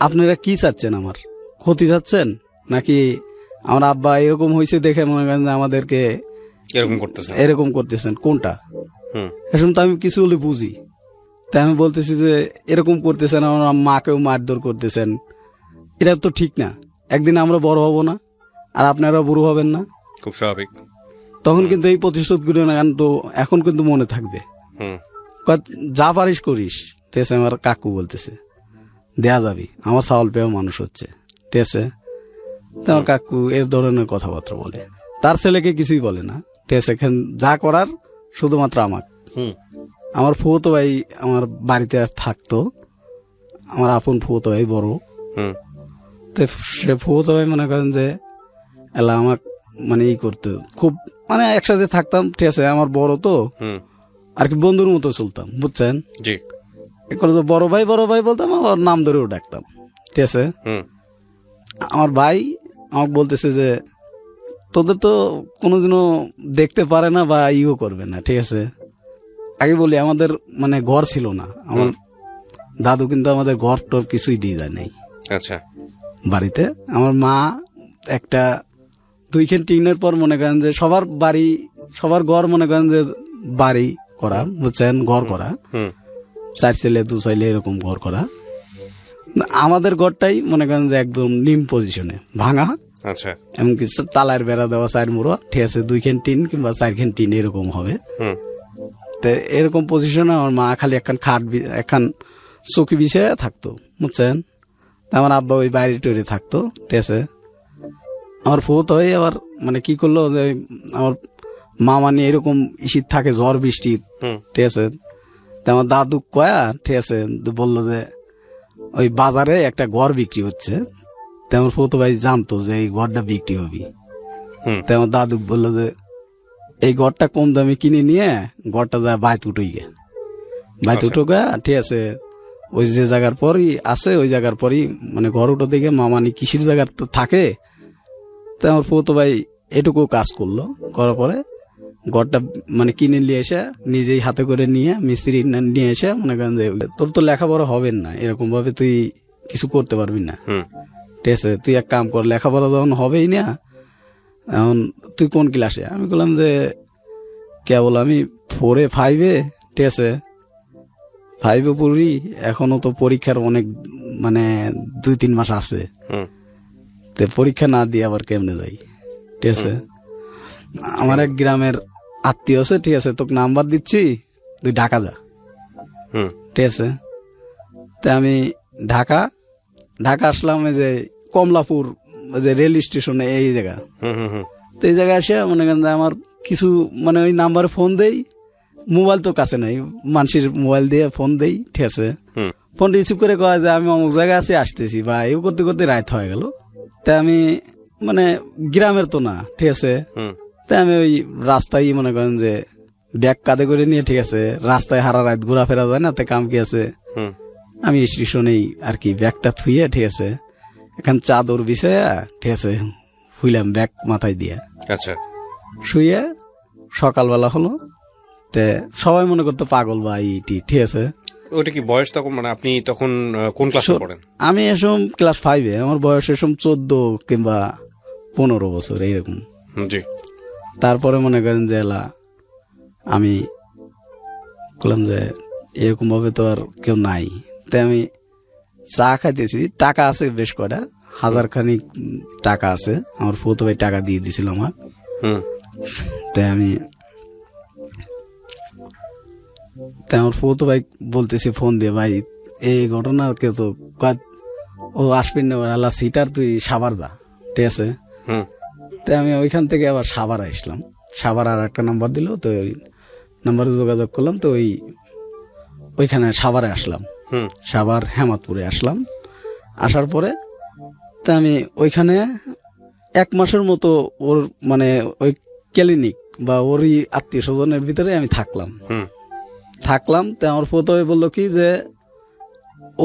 আপনারা কি চাচ্ছেন, আমার ক্ষতি চাচ্ছেন নাকি আমার আব্বা এরকম হয়েছে দেখে মনে করেন যে আমাদেরকে এরকম করতেছেন, কোনটা? এখন তো আমি কিছু হলে বুঝি। তাই আমি বলতেছি যে এরকম করতেছেন, আমার মাকেও মারধর করতেছেন, এটা তো ঠিক না। একদিন আমরা বড় হব না, আর আপনারা বুড়ো হবেন না, খুব স্বাভাবিক। তখন কিন্তু এই প্রতিশোধগুলো না তো এখন কিন্তু মনে থাকবে, যা পারিস করিস, ঠিক আছে। আমার কাকু বলতেছে দেয়া যাবি, আমার চাউল পেয়েও মানুষ হচ্ছে, ঠিক আছে। আমার কাকু এর ধরনের কথাবার্তা বলে, তার ছেলেকে কিছুই বলে না, ঠিক আছে। যা করার শুধুমাত্র আমার ফুফুতো ভাই আমার বাড়িতে থাকতো, আমার আপন ফুফুতো ভাই বড়। তো সে ফুফুতো ভাই মনে করেন যে এলা আমাকে মানে করতে খুব, মানে একসাথে থাকতাম, ঠিক আছে। আমার বড় তো আর কি বন্ধুর মতো চলতাম, বুঝছেন। বড় ভাই বলতাম, আমার নাম ধরেও ডাকতাম, ঠিক আছে। আমার ভাই আমাকে বলতেছে যে তোদের তো কোনোদিনও দেখতে পারে না বা ইও করবে না, ঠিক আছে। আগে বলি আমাদের মানে ঘর ছিল না, আমার দাদু কিন্তু আমাদের ঘর টর কিছুই দিয়ে যায় নাই। আচ্ছা, বাড়িতে আমার মা একটা 2 টিনের পর মনে করেন যে সবার ঘর মনে করেন যে বাড়ি করা, বুঝছেন, ঘর করা, 4 ছেলে 2 ছেলে এরকম ঘর করা। আমাদের ঘরটাই মনে করেন যে একদম নিম পজিশনে ভাঙা, আচ্ছা, এমনকি তালার বেড়া দেওয়া 4 মুড়ো, ঠিক আছে, 2 খান টিন কিংবা 4 খান টিন এরকম হবে। তো এরকম পজিশনে আমার মা খালি একখান চৌকি বিছিয়ে থাকতো, বুঝছেন। আমার আব্বা ওই বাইরে টরে থাকতো, ঠিক আছে। আমার ফুত হয়ে আবার মানে কি করলো যে আমার মামা নিয়ে এরকম শীত থাকে, ঝড় বৃষ্টি, ঠিক আছে। তো আমার দাদু কয়া, ঠিক আছে, বললো যে ওই বাজারে একটা ঘর বিক্রি হচ্ছে। তো আমার ফুত ভাই জানতো যে এই ঘরটা বিক্রি হবি। তো আমার দাদু বললো যে এই ঘরটা কম দামে কিনে নিয়ে ঘরটা যায় বাইত উঠই গে, বাইত উঠো গা, ঠিক আছে। ওই যে জায়গার পরই আছে, ওই জায়গার পরই মানে ঘর উঠো দিকে মামানি কৃষির জায়গার তো থাকে। তো আমার ফুতো ভাই এটুকু কাজ করলো, করার পরে ঘরটা মানে কিনে নিয়ে এসে নিজেই হাতে করে নিয়ে মিস্ত্রি নিয়ে এসে মনে করেন যে তোর তো লেখাপড়া হবে না, এরকম ভাবে তুই কিছু করতে পারবি না, ঠিক আছে। তুই এক কাম কর, লেখাপড়া যখন হবেই না, এখন তুই কোন ক্লাসে? আমি বললাম যে কেবল আমি 4 5, ঠিক আছে, 5 পড়ি, এখনো তো পরীক্ষার অনেক মানে 2-3 মাস আছে। তো পরীক্ষা না দিয়ে আবার কেমনে যাই, ঠিক আছে। আমার এক গ্রামের আত্মীয় আছে, ঠিক আছে, তোকে নাম্বার দিচ্ছি, তুই ঢাকা যা, ঠিক আছে। তো আমি ঢাকা আসলাম, এই যে কমলাপুর যে রেল স্টেশনে এই জায়গা। তো এই জায়গায় এসে মনে করেন আমার কিছু মানে ওই নাম্বারে ফোন দেই, মোবাইল তো কাছে নাই, মানুষের মোবাইল দিয়ে ফোন দেই, ঠিক আছে। ফোন রিসিভ করে কয় যে আমি অমুক জায়গায় আছি, আসতেছি, বা এই করতে করতে রাত হয়ে গেল। তাই আমি মানে গ্রামের তো না, ঠিক আছে। তাই আমি ওই রাস্তায় মনে করেন যে ব্যাগ কাঁধে করে নিয়ে, ঠিক আছে, রাস্তায় হারা রাত ঘোরাফেরা যায় না, তাই কাম কি আছে, আমি স্টেশনেই আর কি ব্যাগটা থুইয়ে, ঠিক আছে, এখান চাদর বিছাইয়া, ঠিক আছে, হুইলাম ব্যাগ মাথায় দিয়ে, আচ্ছা, শুয়ে সকালবেলা হলো। তে সবাই মনে করতো পাগল বা ইটি, ঠিক আছে। ওটা কি বয়স তখন, মানে আপনি তখন কোন ক্লাসে পড়েন? আমি এসম ক্লাস 5, আমার বয়স এসম 14 কিংবা 15 বছর এইরকম। জি। তারপরে মনে করেন যে এলা আমি বললাম যে এরকম ভাবে তো আর কেউ নাই। তাই আমি চা খাইতেছি, টাকা আছে বেশ কয়টা, 1000 খানিক টাকা আছে, আমার ফুতো ভাই টাকা দিয়ে দিছিল আমার। তাই আমার ফুতো ভাই বলতেছি ফোন দিয়ে, ভাই এই ঘটনা কেউ তো ও আসবেন না, আল্লাহ সিটার, তুই সাভার যা, ঠিক আছে। তাই আমি ওইখান থেকে আবার সাভার আসলাম, সাভার আর একটা নাম্বার দিল, তো ওই নাম্বারে যোগাযোগ করলাম। তো ওইখানে সাভারে আসলাম, সাভার হেমাদপুরে আসলাম। আসার পরে তা আমি ওইখানে 1 মাসের মতো ওর মানে ওই ক্লিনিক বা ওরই আত্মীয় স্বজনের ভিতরে আমি থাকলাম। তো আমার প্রথমে বললো কি যে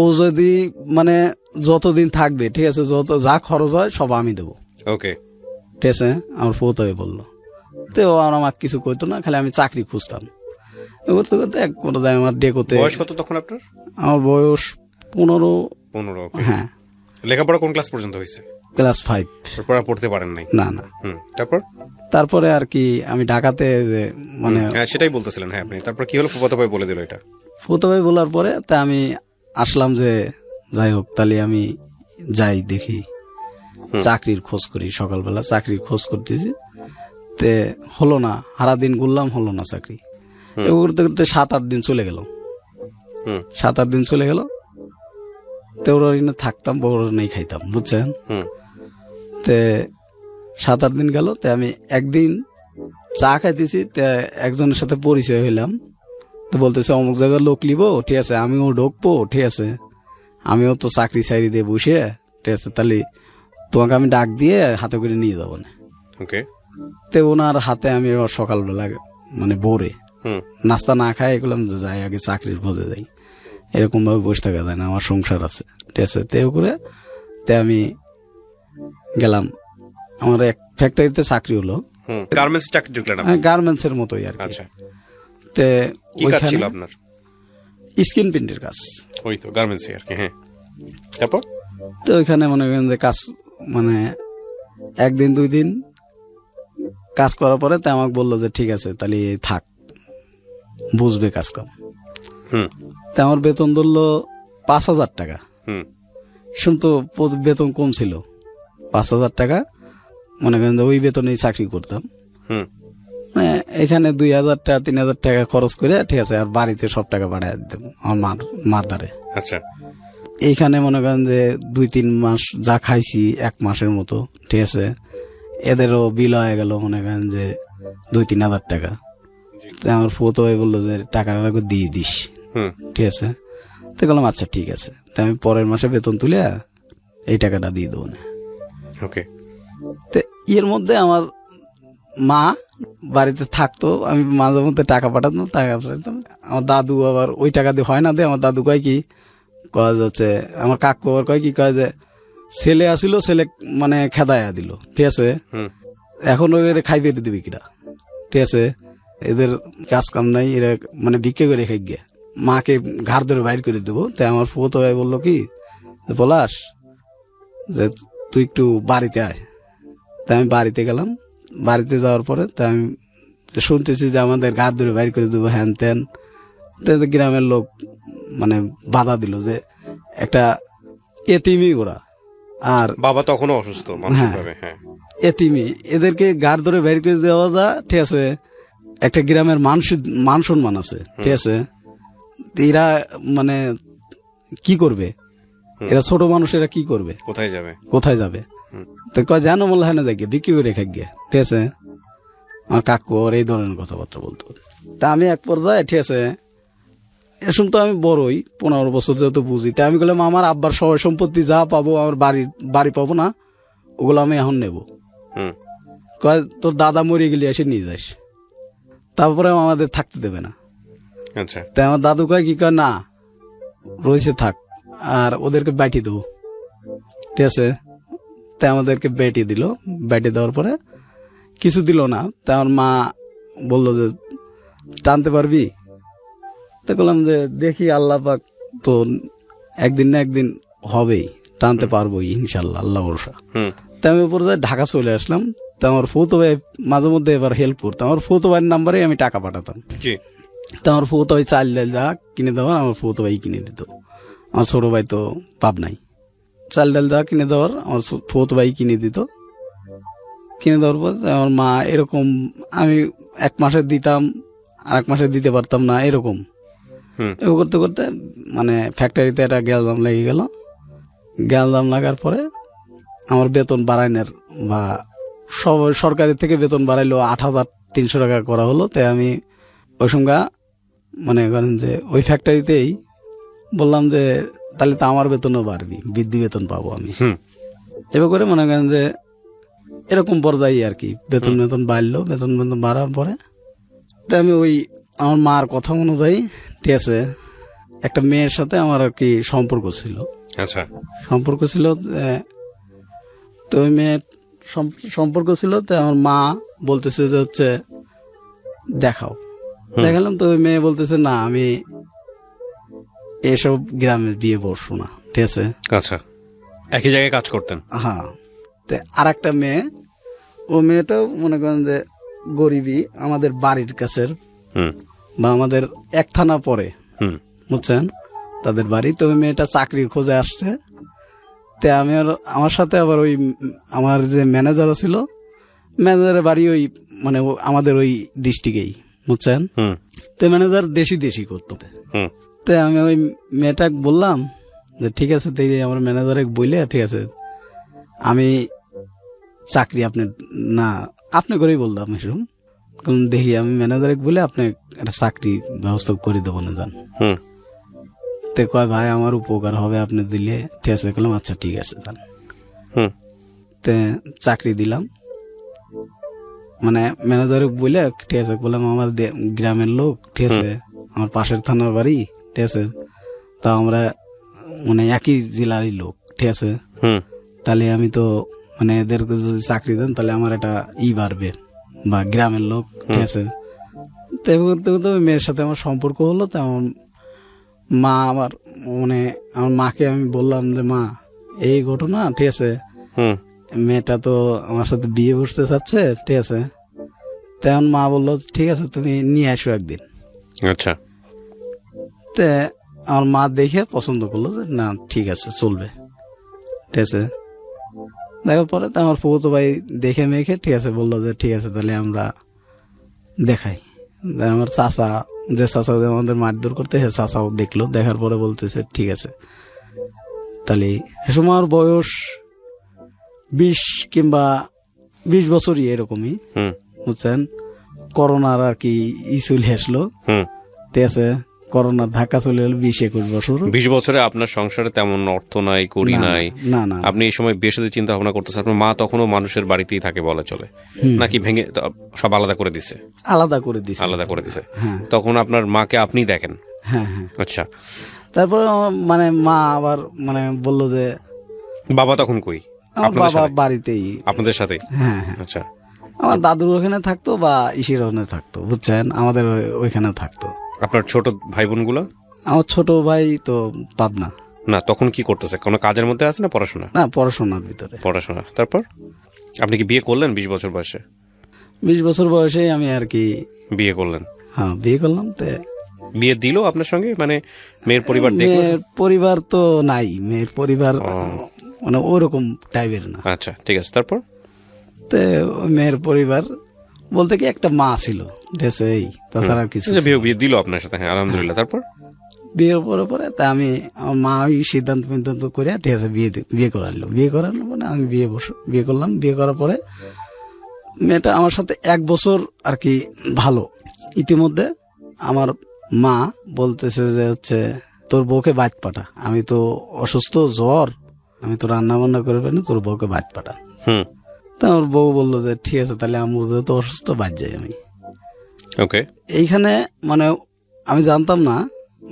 ও যদি মানে যতদিন থাকবে, ঠিক আছে, যত যা খরচ হয় সব আমি দেবো, ওকে, ঠিক আছে, আমার প্রথমে বললো। তো ও আমার কিছু কইতো না, খালি আমি চাকরি খুঁজতাম। করতে করতে এক পর্যায়ে আমার ডেকোতে। বয়স কত তখন আপনার? আমার বয়স 15। হ্যাঁ। লেখাপড়া কোন ক্লাস পর্যন্ত হয়েছে? ক্লাস 5। পড়তে পারেন নাই? না। তারপরে আর কি আমি ঢাকাতে যে মানে সেটাই বলতেছিলেন। হ্যাঁ, আপনি তারপর কি হলো? ফুফাতো ভাই বলে দিল এটা। ফুফাতো ভাই বলার পরে তা আমি আসলাম যে যাই হোক, তাহলে আমি যাই দেখি, চাকরির খোঁজ করি। সকালবেলা চাকরির খোঁজ করতেছি, তে হলো না, সারা দিন ঘুরলাম, হলো না চাকরি। করতে করতে 7-8 দিন চলে গেল। 7-8 দিন চলে গেল, তো ওরা থাকতাম, বড় নেই খাইতাম, বুঝছেন। তে 7-8 দিন গেল, তে আমি একদিন চা খাইতেছি, তে একজনের সাথে পরিচয় হইলাম। তো বলতেছে অমুক জায়গায় লোক লিব, ঠিক আছে, আমিও ঢুকবো, ঠিক আছে, আমিও তো চাকরি চাকরি দিয়ে বসে, ঠিক আছে, তাহলে তোমাকে আমি ডাক দিয়ে হাতে করে নিয়ে যাবো না। তো ওনার হাতে আমি সকালবেলা মানে ভোরে নাস্তা না খাই এগুলাম যে যাই আগে চাকরির খোঁজে যাই, এরকম ভাবে বসে থাকা যায় না, আমার সংসার আছে, ঠিক আছে। তেও করে তে আমি গেলাম, আমার এক ফ্যাক্টরিতে চাকরি হলো, গার্মেন্টস এর মতোই আর কি। কি কাজ ছিল আপনার? স্ক্রিন প্রিন্টের কাজ, ওই তো গার্মেন্টস আর কি। হ্যাঁ, তারপর তো ওইখানে মনে করেন যে কাজ মানে 1 দিন 2 দিন কাজ করার পরে তা আমাকে বললো যে ঠিক আছে, তাহলে থাক, বুঝবে কাজ কাম। তা আমার বেতন ধরলো 5,000 টাকা। হুম শুন তো বেতন কম ছিল, 5,000 টাকা মনে করেন যে ওই বেতনেই চাকরি করতাম। হুম মানে এখানে 2,000 টাকা 3,000 টাকা খরচ করে, ঠিক আছে, আর বাড়িতে সব টাকা পাঠিয়ে দিতাম আমার মার দ্বারে। আচ্ছা এইখানে মনে করেন যে 2-3 মাস যা খাইছি 1 মাসের মতো, ঠিক আছে, এদেরও বিল হয়ে গেল মনে করেন যে 2-3 হাজার টাকা। তো আমার ফুতো ভাই বললো যে টাকাটা দিয়ে দিস, হুম ঠিক আছে। তো বললাম আচ্ছা ঠিক আছে, তো আমি পরের মাসে বেতন তুলে এই টাকাটা দিয়ে দেবো না। ওকে। তো এর মধ্যে আমার মা বাড়িতে থাকতো, আমি মাঝে মধ্যে টাকা পাঠাতাম, আমার দাদু আবার ওই টাকা দিয়ে হয় না দে, আমার দাদু কয় কি কয় যাচ্ছে, আমার কাকু আবার কয় কি কয় যে ছেলে আসিল, ছেলে মানে খেদায়া দিল, ঠিক আছে, হুম এখন ওই খাইবে দিবি কিনা, ঠিক আছে, এদের কাজ কাম নাই, এরা মানে বিক্রি করে খাই গিয়ে মাকে ঘাড় ধরে বাইর করে দেবো। তাই আমার ফুতো ভাই বললো কি পলাশ যে তুই একটু বাড়িতে আয়। তাই আমি বাড়িতে গেলাম। বাড়িতে যাওয়ার পরে তাই আমি শুনতেছি যে আমাদের ঘাড় ধরে বাইর করে দেবো হ্যান ত্যান। গ্রামের লোক মানে বাধা দিল যে একটা এতিমি ওরা, আর বাবা তখনও অসুস্থ মানসিকভাবে। হ্যাঁ এতিমি, এদেরকে ঘাড় ধরে বাইর করে দেওয়া যা, ঠিক আছে, একটা গ্রামের মান সম্মান আছে, ঠিক আছে, এরা মানে কি করবে, এরা ছোট মানুষ, এরা কি করবে, কোথায় যাবে। তো কয় জানো বললো হ্যাঁ না যাই বিক্রি করে খাই গিয়ে, ঠিক আছে। আমার কাকু ওর এই ধরনের কথাবার্তা বলতো। তা আমি এক পর্যায়ে, ঠিক আছে, এসব তো আমি বড়ই 15 বছর যেহেতু বুঝি, তাই আমি বললাম আমার আব্বার সবাই সম্পত্তি যা পাবো, আমার বাড়ি পাবো না, ওগুলো আমি এখন নেব। কয় তোর দাদা মরে গেলে এসে নিয়ে যাস, তারপরে আমাদের থাকতে দেবে না। আচ্ছা। তাই আমার দাদু কয় কি কয় না রয়েছে থাক, আর ওদেরকে ব্যাটি দেবো, ঠিক আছে। তাই আমাদেরকে ব্যাটি দিল। ব্যাটি দেওয়ার পরে কিছু দিল না। তাই আমার মা বললো যে টানতে পারবি? তো বললাম যে দেখি, আল্লাহ পাক তো একদিন না একদিন হবেই, টানতে পারবোই ইনশাল্লাহ, আল্লাহ ভরসা। তাই আমি উপর যাই ঢাকা চলে আসলাম। তা আমার ফুতো ভাই মাঝে মধ্যে এবার হেল্প করতাম, আমার ফুতো ভাইয়ের নাম্বারে আমি টাকা পাঠাতাম। তা আমার ফুতো ভাই চাল ডাল যা কিনে দেওয়ার আমার ফুতো ভাই কিনে দিত। আমার ছোট ভাই তো পাব নাই, চাল ডাল যা কিনে দেওয়ার আমার ফুতো ভাই কিনে দিত। কিনে দেওয়ার পর আমার মা এরকম, আমি 1 মাসে দিতাম আর 1 মাসে দিতে পারতাম না, এরকম করতে করতে মানে ফ্যাক্টরিতে একটা গ্যালজাম লেগে গেল। গ্যালজাম লাগার পরে আমার বেতন বাড়াইনের বা সরকারি থেকে বেতন বাড়াইলো 8,300 টাকা করা হলো। তাই আমি ওই সঙ্গে মনে করেন যে ওই ফ্যাক্টরিতেই বললাম যে তাহলে তো আমার বেতনও বাড়বি, বৃদ্ধি বেতন পাবো আমি। এবার করে মনে করেন যে এরকম পর্যায়ে আর কি বেতন বাড়লো। বেতন বাড়ার পরে তাই আমি ওই আমার মার কথা অনুযায়ী, ঠিক আছে, একটা মেয়ের সাথে আমার আর কি সম্পর্ক ছিল। আচ্ছা। সম্পর্ক ছিল, তো ওই মেয়ের সম্পর্ক ছিল। তো আমার মা বলতেছে যে হচ্ছে দেখাও। দেখালাম। তো ওই মেয়ে বলতেছে না আমি এসব গ্রামে বিয়ে বসবো না, ঠিক আছে। আচ্ছা, একই জায়গায় কাজ করতেন? হ্যাঁ। তো আর একটা মেয়ে, ও মেয়েটাও মনে করেন যে গরিবই, আমাদের বাড়ির কাছের বা আমাদের 1 থানা পরে, বুঝছেন, তাদের বাড়ি। তো ওই মেয়েটা চাকরির খোঁজে আসছে। তো আমি আমার সাথে আবার ওই আমার যে ম্যানেজার ছিল, ম্যানেজারের বাড়ি ওই মানে আমাদের ওই ডিস্ট্রিক্টেই, বুঝছেন। তো ম্যানেজার দেশি করতো। তো আমি ওই মেয়েটাকে বললাম যে ঠিক আছে, তাই আমার ম্যানেজারে বললে ঠিক আছে আমি চাকরি আপনি করেই বলতাম এসব, কারণ দেখি আমি ম্যানেজারে বলে আপনি একটা চাকরি ব্যবস্থা করে দেবো না যান। তো কয় ভাই আমার উপকার হবে আপনি দিলে, ঠিক আছে। বললাম আচ্ছা ঠিক আছে যান। তো চাকরি দিলাম, মানে ম্যানেজারে বলে, ঠিক আছে। বললাম আমার গ্রামের লোক, ঠিক আছে, আমার পাশের থানার বাড়ি, ঠিক আছে, তা আমরা মানে একই জেলারই লোক, ঠিক আছে। তাহলে আমি তো মানে এদেরকে যদি চাকরি দেন তাহলে আমার একটা বাড়বে বা গ্রামের লোক, ঠিক আছে। তো করতে করতে ওই মেয়ের সাথে আমার সম্পর্ক হলো। তো আমার মা আমার মাকে আমি বললাম যে মা এই ঘটনা, ঠিক আছে, মেয়েটা তো আমার সাথে বিয়ে বসতে চাচ্ছে, ঠিক আছে। তখন মা বললো ঠিক আছে তুমি নিয়ে আসো একদিন। আচ্ছা। তো আমার মা দেখে পছন্দ করলো যে না ঠিক আছে চলবে, ঠিক আছে। দেখার পরে তো আমার ফুফুতো ভাই দেখে মেখে ঠিক আছে বললো যে ঠিক আছে তাহলে আমরা দেখাই। আমার চাচা, যে চাচা আমাদের মারধর করতে, সে চাচাও দেখলো, দেখার পরে বলতেছে ঠিক আছে তাহলে। এ সময় আমার বয়স 20 কিংবা 20 বছরই এরকমই, বুঝছেন। করোনার আর কি চলে আসলো, ঠিক আছে। করোনার ধাক্কা চলে এলো 20-21 বছর। 20 বছরে আপনার সংসারে তেমন অর্থ নাই, করি নাই, না না, আপনি এই সময় বিয়ে সাথে চিন্তা ভাবনা করতেছেন। আপনার মা তখনও মানুষের বাড়িতেই থাকে বলা চলে, নাকি ভেঙে সব আলাদা করে দিছে? আলাদা করে দিছে, আলাদা করে দিছে। হ্যাঁ। তখন আপনার মাকে আপনি দেখেন? হ্যাঁ হ্যাঁ। আচ্ছা, তারপরে মানে মা আবার মানে বললো যে বাবা তখন কই? আমার বাবা বাড়িতেই, আপনাদের সাথে? হ্যাঁ হ্যাঁ। আচ্ছা, আমার দাদুর ওখানে থাকতো বা ইসির ওখানে থাকতো, বুঝছেন, আমাদের ওইখানে থাকতো। আপনার ছোট ভাই বোন গুলো? আমার ছোট ভাই তো পাবনা। না, তখন কি করতেছে? কোনো কাজের মধ্যে আছে না পড়াশোনা? না, পড়াশোনার ভিতরে। পড়াশোনা। তারপর আপনি কি বিয়ে করলেন 20 বছর বয়সে? 20 বছর বয়সে আমি আর কি বিয়ে করলেন? হ্যাঁ, বিয়ে করলাম। তো বিয়ে দিল আপনার সঙ্গে, মানে মেয়ের পরিবার দেখলো? মেয়ের পরিবার তো নাই, মেয়ের পরিবার মানে ওরকম টাইপের না। আচ্ছা, ঠিক আছে। তারপর তো মেয়ের পরিবার বলতে কি একটা মা ছিল, ঠিক আছে, এই তাছাড়া আর কিছু। বিয়ে দিল আপনার সাথে? হ্যাঁ, আলহামদুলিল্লাহ। তারপর বিয়ের পরে তা আমি, আমার মা ওই সিদ্ধান্ত করে ঠিক আছে বিয়ে করালো মানে আমি বিয়ে করলাম। বিয়ে করার পরে মেয়েটা আমার সাথে 1 বছর আর কি ভালো। ইতিমধ্যে আমার মা বলতেছে যে হচ্ছে তোর বউকে বাদ পাঠা, আমি তো অসুস্থ, জ্বর, আমি তো রান্না বান্না করে পারি না, তোর বউকে বাদ পাঠা। তা আমার বউ বললো যে ঠিক আছে তাহলে আমি তো অসুস্থ, বাদ যাই আমি। ওকে। এইখানে মানে আমি জানতাম না,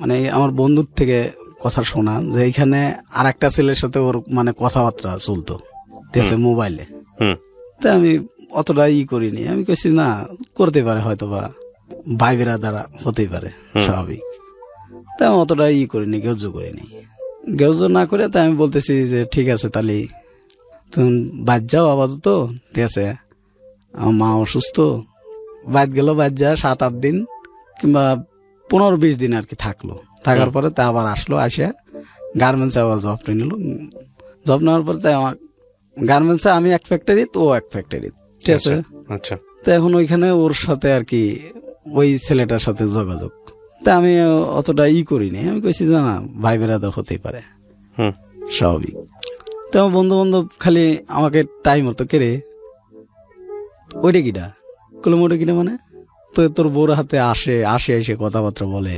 মানে আমার বন্ধুর থেকে কথা শোনা যে এইখানে আর একটা ছেলের সাথে ওর মানে কথাবার্তা চলতো, ঠিক আছে, মোবাইলে। তা আমি অতটা করিনি, আমি কইছি না করতে পারে হয়তো বা ভাইবেরা দ্বারা হতেই পারে, স্বাভাবিক। তা আমি অতটা করিনি, গ্রাহ্য করিনি। গ্রাহ্য না করে তাই আমি বলতেছি যে ঠিক আছে তাহলে তুমি বাদ যাও আপাতত, ঠিক আছে, আমার মা অসুস্থ, বাদ গেল, বাদ যা 7-8 দিন কিংবা 15-20 দিন আর কি থাকলো। থাকার পরে তা আবার আসলো, আসিয়া গার্মেন্টসে আবার জব নিল। জব নেওয়ার পরে তাই আমার গার্মেন্টসে আমি এক ফ্যাক্টরি, তো এক ফ্যাক্টরি, ঠিক আছে। আচ্ছা। তো এখন ওইখানে ওর সাথে আর কি ওই ছেলেটার সাথে যোগাযোগ, তা আমি অতটা করিনি। আমি কইছি যে না ভাই বেরাদার হতেই পারে, স্বাভাবিক। তো আমার বন্ধু বান্ধব খালি আমাকে টাইম হতো কেরে ওইটা কিটা কলম, ওটা কিটা মানে তো তোর বউর হাতে আসে এসে কথাবার্তা বলে,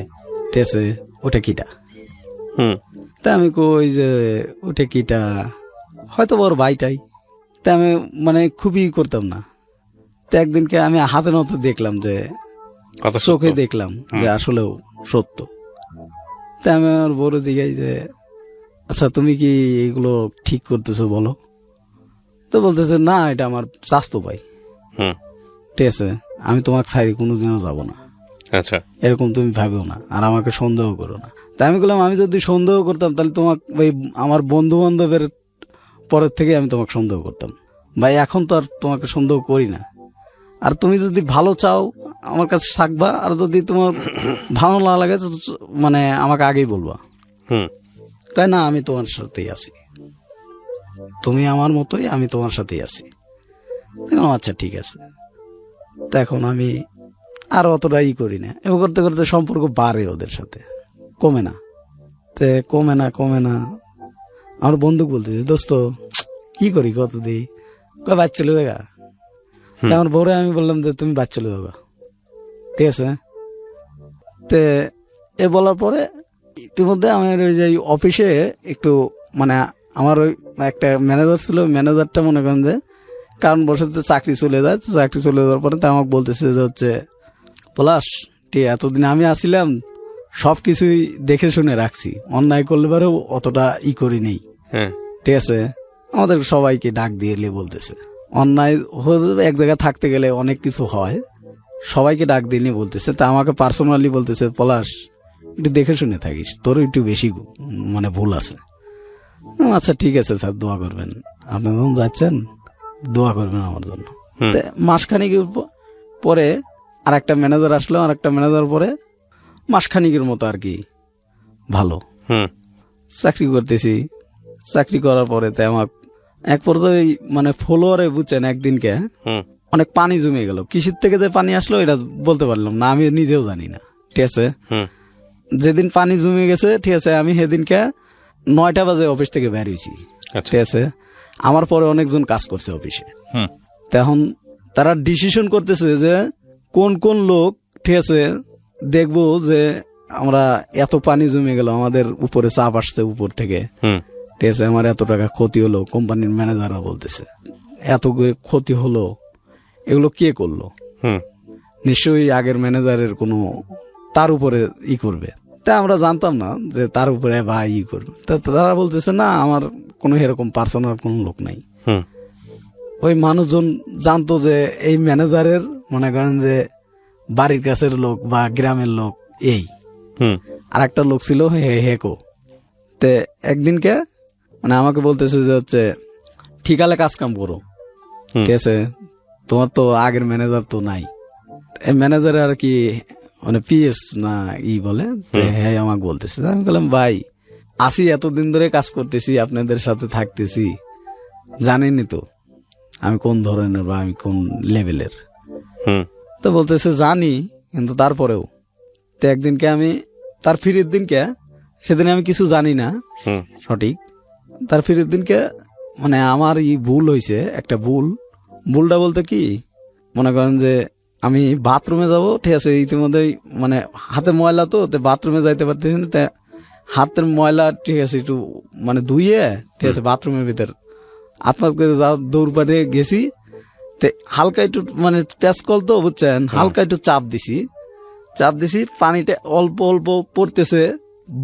ঠিক আছে, ওটা কিটা। তা আমি কই যে ওটা কিটা হয়তো ওর ভাইটাই। তা আমি মানে খুবই করতাম না। তো একদিনকে আমি হাতে নতো দেখলাম যে চোখে দেখলাম যে আসলেও সত্য। তা আমি আমার বড় দিকে যে আচ্ছা তুমি কি এগুলো ঠিক করতেছো বলো? তো বলতেছে না এটা আমার চাস্তো ভাই, ঠিক আছে, আমি তোমাকে ছাড়ি কোনোদিনও যাবো না, আচ্ছা, এরকম তুমি ভাবেও না, আর আমাকে সন্দেহ করো না। তাই আমি বললাম আমি যদি সন্দেহ করতাম তাহলে তোমাকে ওই আমার বন্ধু বান্ধবের পরের থেকে আমি তোমাকে সন্দেহ করতাম ভাই, এখন তো আর তোমাকে সন্দেহ করি না। আর তুমি যদি ভালো চাও আমার কাছে থাকবা, আর যদি তোমার ভালো না লাগে মানে আমাকে আগেই বলবা। তাই না, আমি তোমার সাথেই আছি, তুমি আমার মতোই, আমি তোমার সাথেই আছি। আচ্ছা ঠিক আছে। তো এখন আমি আর অতটা করি না, এবং করতে করতে সম্পর্ক বাড়ে ওদের সাথে, কমে না। তে কমে না আমার বন্ধু বলতেছে দোস্ত কি করি কত দিই, কয় বাদ চলে দেখা। আমার বউরে আমি বললাম যে তুমি বাদ চলে যাবা, ঠিক আছে। তে এ বলার পরে ইতিমধ্যে আমার ওই যে অফিসে একটু মানে আমার ওই একটা ম্যানেজার ছিল, ম্যানেজারটা মনে করেন যে কারণ বসে চাকরি চলে যায়, চাকরি চলে যাওয়ার পরে তো আমাকে বলতেছে যে হচ্ছে পলাশ ঠিক এতদিন আমি আসিলাম সব কিছুই দেখে শুনে রাখছি, অন্যায় করলে পারে অতটা করি নেই, ঠিক আছে। আমাদের সবাইকে ডাক দিয়ে বলতেছে অন্যায় এক জায়গায় থাকতে গেলে অনেক কিছু হয়, সবাইকে ডাক দিয়ে বলতেছে। তা আমাকে পার্সোনালি বলতেছে পলাশ একটু দেখে শুনে থাকিস, তোর একটু বেশি মানে ভুল আছে। আচ্ছা ঠিক আছে স্যার, দোয়া করবেন, আপনি যখন যাচ্ছেন দোয়া করবেন আমার জন্য। মাসখানিকের পরে আর একটা ম্যানেজার আসলো, আর একটা ম্যানেজার পরে মাসখানিকের মতো আর কি ভালো, হুম চাকরি করতেছি। চাকরি করার পরে তো আমার এক পর্যায়ে মানে ফলোয়ারে বুঝছেন একদিনকে হুম অনেক পানি জমে গেল। কিসের থেকে যে পানি আসলো এটা বলতে পারলাম না, আমি নিজেও জানি না। ঠিক আছে, হুম যেদিন পানি জমে গেছে, ঠিক আছে, আমি সেদিনকে 9টা বাজে অফিস থেকে বের হয়েছি। আচ্ছা ঠিক আছে, আমার পরে অনেকজন কাজ করছে অফিসে। হুম তখন তারা ডিসিশন করতেছে যে কোন কোন লোক, ঠিক আছে, দেখবো যে আমরা এত পানি জমে গেল, আমাদের উপরে চাপ আসছে উপর থেকে, হুম ঠিক আছে, আমার এত টাকা ক্ষতি হলো। কোম্পানির ম্যানেজাররা বলতেছে এত ক্ষতি হলো, এগুলো কে করলো? হুম নিশ্চয়ই আগের ম্যানেজারের কোনো তার উপরে ই করবে। তা আমরা জানতাম না যে তার উপরে বা ই করবে। তা তারা বলতেছে না, আমার কোনো এরকম পার্সোনাল কোনো লোক নাই। হুম ওই মানুষজন জানতো যে এই ম্যানেজারের মনে করেন যে বাড়ির কাছের লোক বা গ্রামের লোক এই। হুম আর একটা লোক ছিল হেকো। তে একদিনকে মানে আমাকে বলতেছে যে হচ্ছে ঠিকালে কাজ কাম করো, হুম। ঠিক আছে, তোমার তো আগের ম্যানেজার তো নাই। এই ম্যানেজার আর কি মানে পিএস না ই বলে, হ্যাঁ আমাকে বলতেছে। আমি বললাম ভাই আসি, এতদিন ধরে কাজ করতেছি, আপনাদের সাথে থাকতেছি, জানেনই তো আমি কোন ধরনের বা আমি কোন লেভেলের। হুম তো বলতেছে জানি, কিন্তু তারপরেও তো একদিনকে আমি তার ফিরের দিনকে, সেদিন আমি কিছু জানি না হুম সঠিক, তার ফিরের দিনকে মানে আমার ই ভুল হয়েছে একটা ভুলটা বলতে কি মনে করেন যে আমি বাথরুমে যাব, ঠিক আছে, ইতিমধ্যেই মানে হাতে ময়লা তো বাথরুমে যাইতে পারতেছি না। হাতের ময়লা, ঠিক আছে, একটু মানে ধুইয়ে, ঠিক আছে, বাথরুমের ভিতর আত্মাত করে যাও দৌড় পাড়ে গেছি। তে হালকা একটু মানে প্যাচ কল তো বুঝছেন, হালকা একটু চাপ দিছি, পানিটা অল্প অল্প পড়তেছে,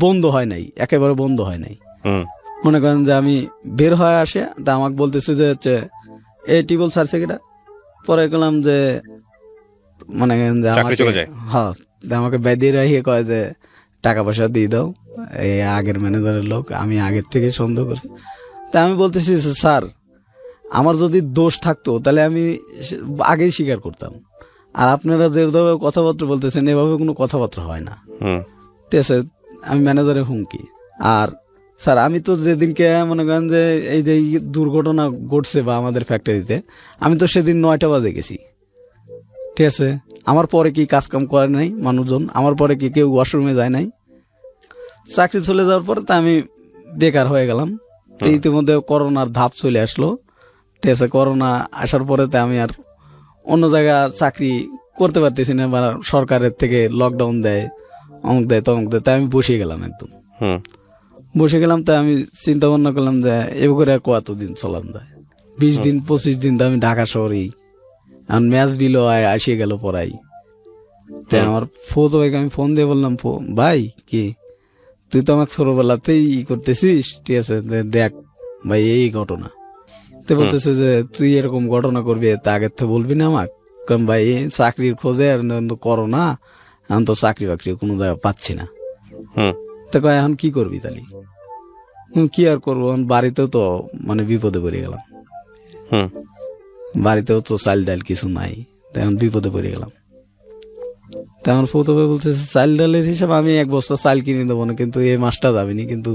বন্ধ হয় নাই, একেবারে বন্ধ হয় নাই। হুম মনে করেন যে আমি বের হয়ে আসে, তা আমাকে বলতেছে যে হচ্ছে এই টিউবওয়েল ছাড়ছে কিটা। পরে গেলাম যে মনে করেন যে চাকরি চলে যায়। হ্যাঁ, আমাকে বেঁধে রাখিয়ে কয় যে টাকা পয়সা দিয়ে দাও, এই আগের ম্যানেজারের লোক, আমি আগের থেকে সন্দেহ করছি। তা আমি বলতেছি স্যার আমার যদি দোষ থাকতো তাহলে আমি আগেই স্বীকার করতাম। আর আপনারা যেভাবে কথাবার্তা বলতেছেন এভাবে কোনো কথাবার্তা হয় না। হুম ঠিক আছে, আমি ম্যানেজারের হুমকি। আর স্যার আমি তো যেদিনকে মনে করেন যে এই যে দুর্ঘটনা ঘটছে বা আমাদের ফ্যাক্টরিতে, আমি তো সেদিন 9টা বাজে গেছি। ঠিক আছে, আমার পরে কি কাজ কাম করে নাই মানুষজন, আমার পরে কি কেউ ওয়াশরুমে যায় নাই? চাকরি চলে যাওয়ার পরে তা আমি বেকার হয়ে গেলাম। তো ইতিমধ্যে করোনার ধাপ চলে আসলো। ঠিক আছে, করোনা আসার পরে তো আমি আর অন্য জায়গা চাকরি করতে পারতেছি না, বা সরকারের থেকে লকডাউন দেয়, অমুক দেয় তমুক দেয়, তাই আমি বসে গেলাম একদম। হুম বসে গেলাম, তাই আমি চিন্তা ভাবনা করলাম যে এবার করে আর কতদিন চলাম যায়, 20 দিন 25 দিন তো আমি ঢাকা শহরেই, এখন ম্যাচ বিলও আসিয়ে গেল পড়াই। তাই আমার ফোতো ভাইকে আমি ফোন দিয়ে বললাম, ভাই কি তুই তো আমাকে ছোটবেলাতেই ই করতেছিস, ঠিক আছে, দেখ ভাই এই ঘটনা। তো বলতেছে যে তুই এরকম ঘটনা করবি তা আগের থেকে বলবি না আমাকে? কারণ ভাই চাকরির খোঁজে আর করো না, এখন তো চাকরি বাকরি কোনো জায়গায় পাচ্ছি না। হুম তো কয় এখন কি করবি তাহলে? কি আর করবো, বাড়িতেও তো মানে বিপদে পড়ে গেলাম, হুম বাড়িতেও তো চাল ডাল কিছু নাই, তখন বিপদে পড়ে গেলাম। তেমন প্রথমে বলতেছে চাল ডালের হিসাব আমি 1 বস্তা চাল কিনে দেবো না, কিন্তু এই মাসটা যাবিনি, কিন্তু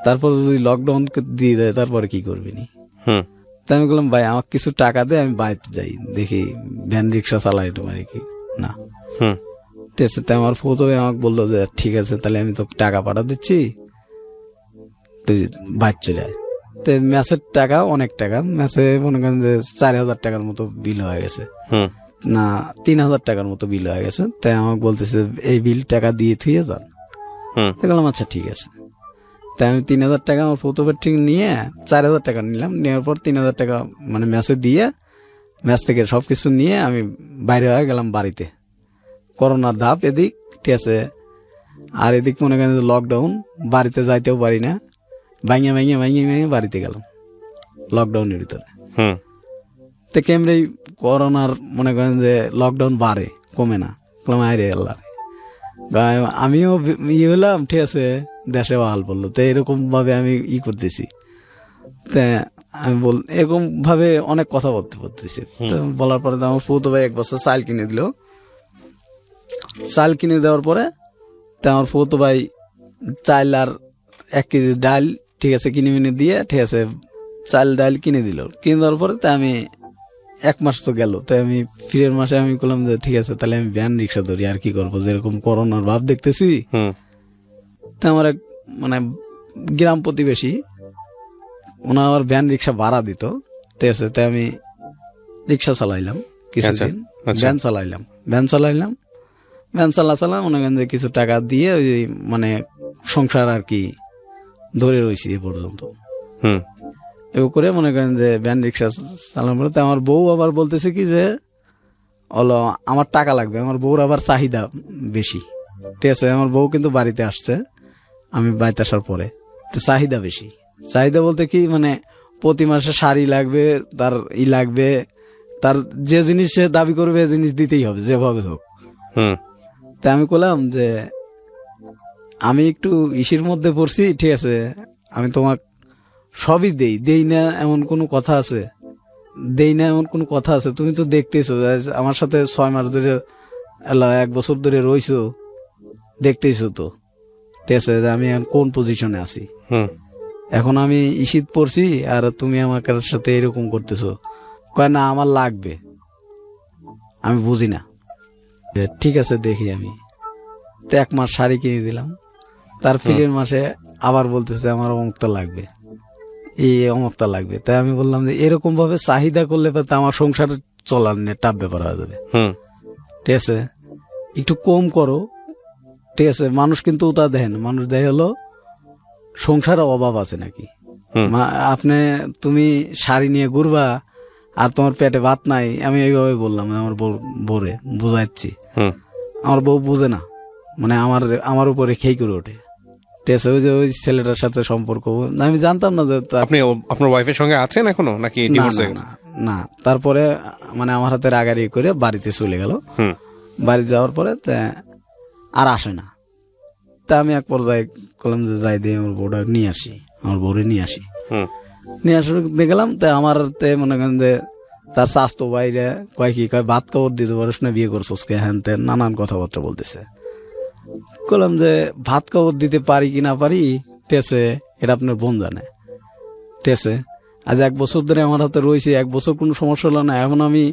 তারপর যদি লকডাউন দিয়ে দেয় তারপরে কি করবি নি? হুম তাই আমি বললাম ভাই আমাকে কিছু টাকা দে, আমি বাড়িতে যাই, দেখি ভ্যান রিক্সা চালাই তোমার কি না। হুম ঠিক আছে, তাই আমার প্রথমে আমাকে বললো যে ঠিক আছে তাহলে আমি তো টাকা পাঠা দিচ্ছি, তুই বাইর চলে আয়। তো ম্যাচের টাকা অনেক টাকা, ম্যাচে মনে করেন যে 4,000 টাকার মতো বিল হয়ে গেছে, হুম না 3,000 টাকার মতো বিল হয়ে গেছে। তাই আমাকে বলতেছে এই বিল টাকা দিয়ে থুয়ে যান। হুম তাই বললাম আচ্ছা ঠিক আছে। তাই আমি 3,000 টাকা আমার প্রথমের ঠিক নিয়ে 4,000 টাকা নিলাম, নেওয়ার পর 3,000 টাকা মানে ম্যাচে দিয়ে, ম্যাচ থেকে সবকিছু নিয়ে আমি বাইরে হয়ে গেলাম বাড়িতে। করোনার ধাপ এদিক, ঠিক আছে, আর এদিক মনে করেন লকডাউন, বাড়িতে যাইতেও পারি না, ভাঙে বাড়িতে গেলাম লকডাউনের ভিতরে। হুম তো কেমনি করোনার মনে করেন যে লকডাউন বাড়ে কমে না, আরে আল্লাহ আমিও ইয়ে হলাম, ঠিক আছে, দেশে হাল বললো। তো এরকম ভাবে আমি ই করতেছি, তা আমি এরকম ভাবে অনেক কথা বলতেছি। তো বলার পরে তো আমার ফুতো ভাই 1 বছর চাল কিনে দিল। চাল কিনে দেওয়ার পরে তা আমার ফুতো ভাই চাল আর 1 কেজি ডাল ঠিক আছে কিনে মিনে দিয়ে ঠিক আছে চাল ডাল কিনে দিল, কিনে দেওয়ার পরে তা আমি 1 মাস তো গেল, তাই আমি ফিরের মাসে আমি বললাম যে ঠিক আছে তাহলে আমি ভ্যান রিক্সা ধরি, আর কি করবো, যেরকম করোনার ভাব দেখতেছি। তা আমার এক মানে গ্রাম প্রতিবেশী ওনার আবার ভ্যান রিক্সা ভাড়া দিত, ঠিক আছে, তাই আমি রিক্সা চালাইলাম কিছুদিন, ভ্যান চালাইলাম মনে করেন যে কিছু টাকা দিয়ে ওই মানে সংসার আর কি ধরে রয়েছি এ পর্যন্ত। এও করে মনে করেন যে ভ্যান রিক্সা চালানোর পরে আমার বউ আবার বলতেছে কি যে হলো আমার টাকা লাগবে, আমার বউর আবার চাহিদা বেশি, ঠিক আছে। আমার বউ কিন্তু বাড়িতে আসছে আমি বাড়িতে আসার পরে, তো চাহিদা বেশি, চাহিদা বলতে কি মানে প্রতি মাসে শাড়ি লাগবে, তার লাগবে, তার যে জিনিস সে দাবি করবে জিনিস দিতেই হবে যেভাবে হোক। তাই আমি বললাম যে আমি একটু ইসির মধ্যে পড়ছি, ঠিক আছে, আমি তোমাক সবই দেই না এমন কোনো কথা আছে, তুমি তো দেখতেছো আমার সাথে 6 মাস ধরে 1 বছর ধরে রইছো, দেখতেইছো তো, ঠিক আছে, আমি এখন কোন পজিশনে আছি। এখন আমি ইসিত পড়ছি আর তুমি আমার সাথে এরকম করতেছো। কয় না আমার লাগবে, আমি বুঝি না। ঠিক আছে দেখি আমি তো 1 মাস শাড়ি কিনে দিলাম, তার ফিরের মাসে আবার বলতেছে আমার অমুকটা লাগবে, অমুকটা লাগবে। তাই আমি বললাম যে এরকম ভাবে চাহিদা করলে তো আমার সংসার চলার নিয়ে টাপ ব্যাপার হয়ে যাবে, ঠিক আছে, একটু কম করো, ঠিক আছে। মানুষ কিন্তু তা দেখেন, মানুষ দেখে হলো সংসারে অভাব আছে নাকি, তুমি শাড়ি নিয়ে ঘুরবা আর তোমার পেটে ভাত নাই। আমি এইভাবে বললাম আমার বউরে বুঝাচ্ছি, আমার বউ বুঝে না, মানে আমার উপরে খেই করে ওঠে, ঠিক আছে। ওই ছেলেটার সাথে সম্পর্ক আমি জানতাম না যে আপনি আপনার ওয়াইফের সঙ্গে আছেন এখনো নাকি ডিভোর্স হয়ে গেছে? না, তারপরে মানে আমার হাতে রাগারি করে বাড়িতে চলে গেল। বাড়ি যাওয়ার পরে আর আসে না। তা আমি এক পর্যায়ে বললাম যে যাই দিয়ে আমার বউটা নিয়ে আসি, আমার বউরে নিয়ে আসি। নিয়ে আসে দেখলাম তা আমার মনে করেন যে তার স্বাস্থ্য বাইরে কয় ভাত কাপড় দিতে পারিস না, বিয়ে করছোস কে, হ্যান তেন নানান কথাবার্তা বলতেছে। বললাম যে ভাত কাপড় দিতে পারি কি না পারি, ঠিক আছে, এটা আপনার বোন জানে, ঠিক আছে। আজ 1 বছর ধরে আমার হাতে রয়েছে, 1 বছর কোনো সমস্যা হলো না। এখন আমি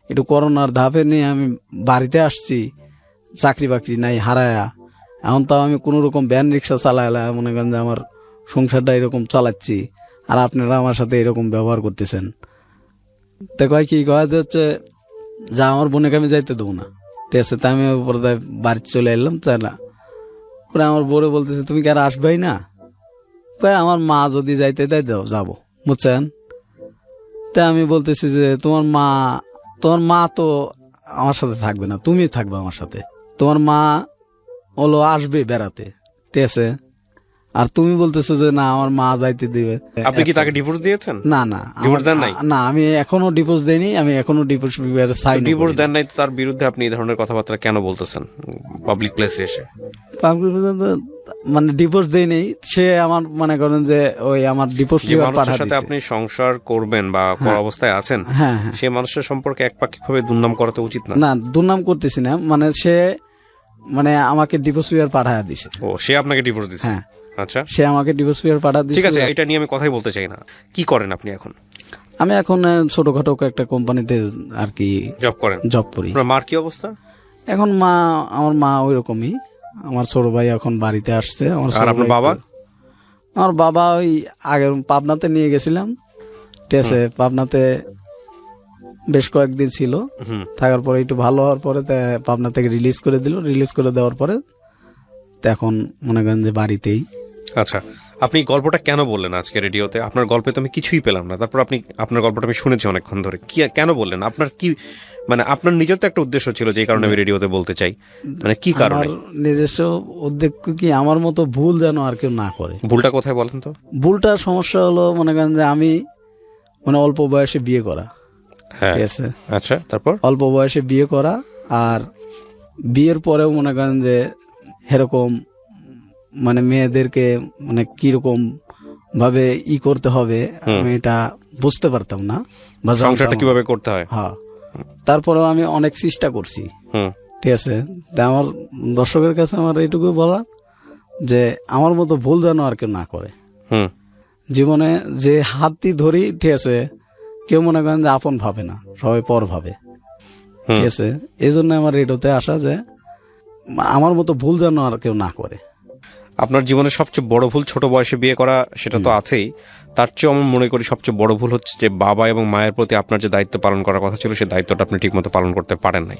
একটু করোনার ধাপে নিয়ে আমি বাড়িতে আসছি, চাকরি বাকরি নাই হারায়া, এখন তাও আমি কোনো রকম ভ্যান রিক্সা চালাইলাম, মনে করেন যে আমার সংসারটা এরকম চালাচ্ছি, আর আপনারা আমার সাথে এরকম ব্যবহার করতেছেন। তো কি কয় যে হচ্ছে যা আমার বোনকে আমি যাইতে দেবো না, ঠিক আছে। তা আমি পর্যায়ে বাড়িতে চলে এলাম, তাই না। পরে আমার বউরে বলতেছে তুমি কি আর আসবেই না? কয় আমার মা যদি যাইতে দেয় যাবো, বুঝছেন। তা আমি বলতেছি যে তোমার মা তো আমার সাথে থাকবে না, তুমি থাকবে আমার সাথে। তোমার মা হলো আসবে বেড়াতে, ঠিক আছে, আর তুমি বলতেছো যে না আমার মা যাইতে দিবে। আপনি কি তাকে ডিভোর্স দিয়েছেন? না, ডিভোর্স দেন নাই? না, আমি এখনো ডিভোর্স দেইনি, আমি এখনো ডিভোর্স ডিভোর্স দেন নাই, তার বিরুদ্ধে আপনি এই ধরনের কথাবার্তা কেন বলতেছেন পাবলিক প্লেসে এসে? মানে ডিভোর্স দেয়নি সে, আমার মনে করেন যে ওই আমার ডিভোর্স মানুষের সাথে আপনি সংসার করবেন বা করা অবস্থায় আছেন, সেই মানুষের সম্পর্কে একপাক্ষিকভাবে দুর্নাম করা তো উচিত না। না, দুর্নাম করতেছি না, মানে সে মানে আমাকে ডিভোর্স পেপার পাঠায় দিছে। ও, সে আপনাকে ডিভোর্স দিছে? হ্যাঁ, আচ্ছা, সে আমাকে ডিভোর্স পেপার পাঠায় দিছে। ঠিক আছে, এটা নিয়ে আমি কথাই বলতে চাই না। কি করেন আপনি এখন? আমি এখন ছোটখাটো একটা কোম্পানিতে আর কি জব করি। আপনার মার কি অবস্থা এখন? আমার মা ওই রকমই। আমার ছোট ভাই এখন বাড়িতে আসছে। আর আপনার বাবা? আমার বাবা ওই আগে পাবনাতে নিয়ে গেছিলাম, ঠিক আছে, পাবনাতে বেশ কয়েকদিন ছিল, থাকার পরে একটু ভালো হওয়ার পরে পাবনা থেকে রিলিজ করে দিল। রিলিজ করে দেওয়ার পরে এখন মনে করেন যে বাড়িতেই। আচ্ছা, আপনি গল্পটা কেন বললেন আজকে রেডিওতে? আপনার গল্পে তো আমি কিছুই পেলাম না। তারপর আপনার গল্পটা আমি শুনেছি অনেকক্ষণ ধরে, কেন বললেন? আপনার কি মানে আপনার নিজের তো একটা উদ্দেশ্য ছিল, যে কারণে আমি রেডিওতে বলতে চাই, মানে কি কারণে? নিজস্ব উদ্দেশ্য কি, আমার মতো ভুল যেন আর কেউ না করে। ভুলটা কোথায় বলেন তো? ভুলটার সমস্যা হলো মনে করেন যে আমি মানে অল্প বয়সে বিয়ে করা, ঠিক আছে। আচ্ছা, তারপর অল্প বয়সে বিয়ে করা, আর বিয়ের পরেও মনে করেন যে এরকম মানে মেয়েদেরকে মানে কিরকম ভাবে করতে হবে আমি এটা বুঝতে পারতাম না, সংসারটা কিভাবে করতে হয়। হ্যাঁ, তারপরেও আমি অনেক চেষ্টা করছি, ঠিক আছে। তা আমার দর্শকের কাছে আমার এইটুকু বলা যে আমার মতো ভুল যেন আর কেউ না করে। হুম। জীবনে যে হাতটি ধরি, ঠিক আছে, কেউ মনে করেন যে আপন ভাবে না, সবাই পর ভাবে, ঠিক আছে। এই জন্য আমার রেডিওতে আসা যে আমার মতো ভুল যেন আর কেউ না করে। আপনার জীবনের সবচেয়ে বড় ভুল ছোট বয়সে বিয়ে করা, সেটা তো আছেই। তার চেয়েও আমি মনে করি সবচেয়ে বড় ভুল হচ্ছে যে বাবা এবং মায়ের প্রতি আপনার যে দায়িত্ব পালন করার কথা ছিল, সেই দায়িত্বটা আপনি ঠিকমতো পালন করতে পারেন নাই।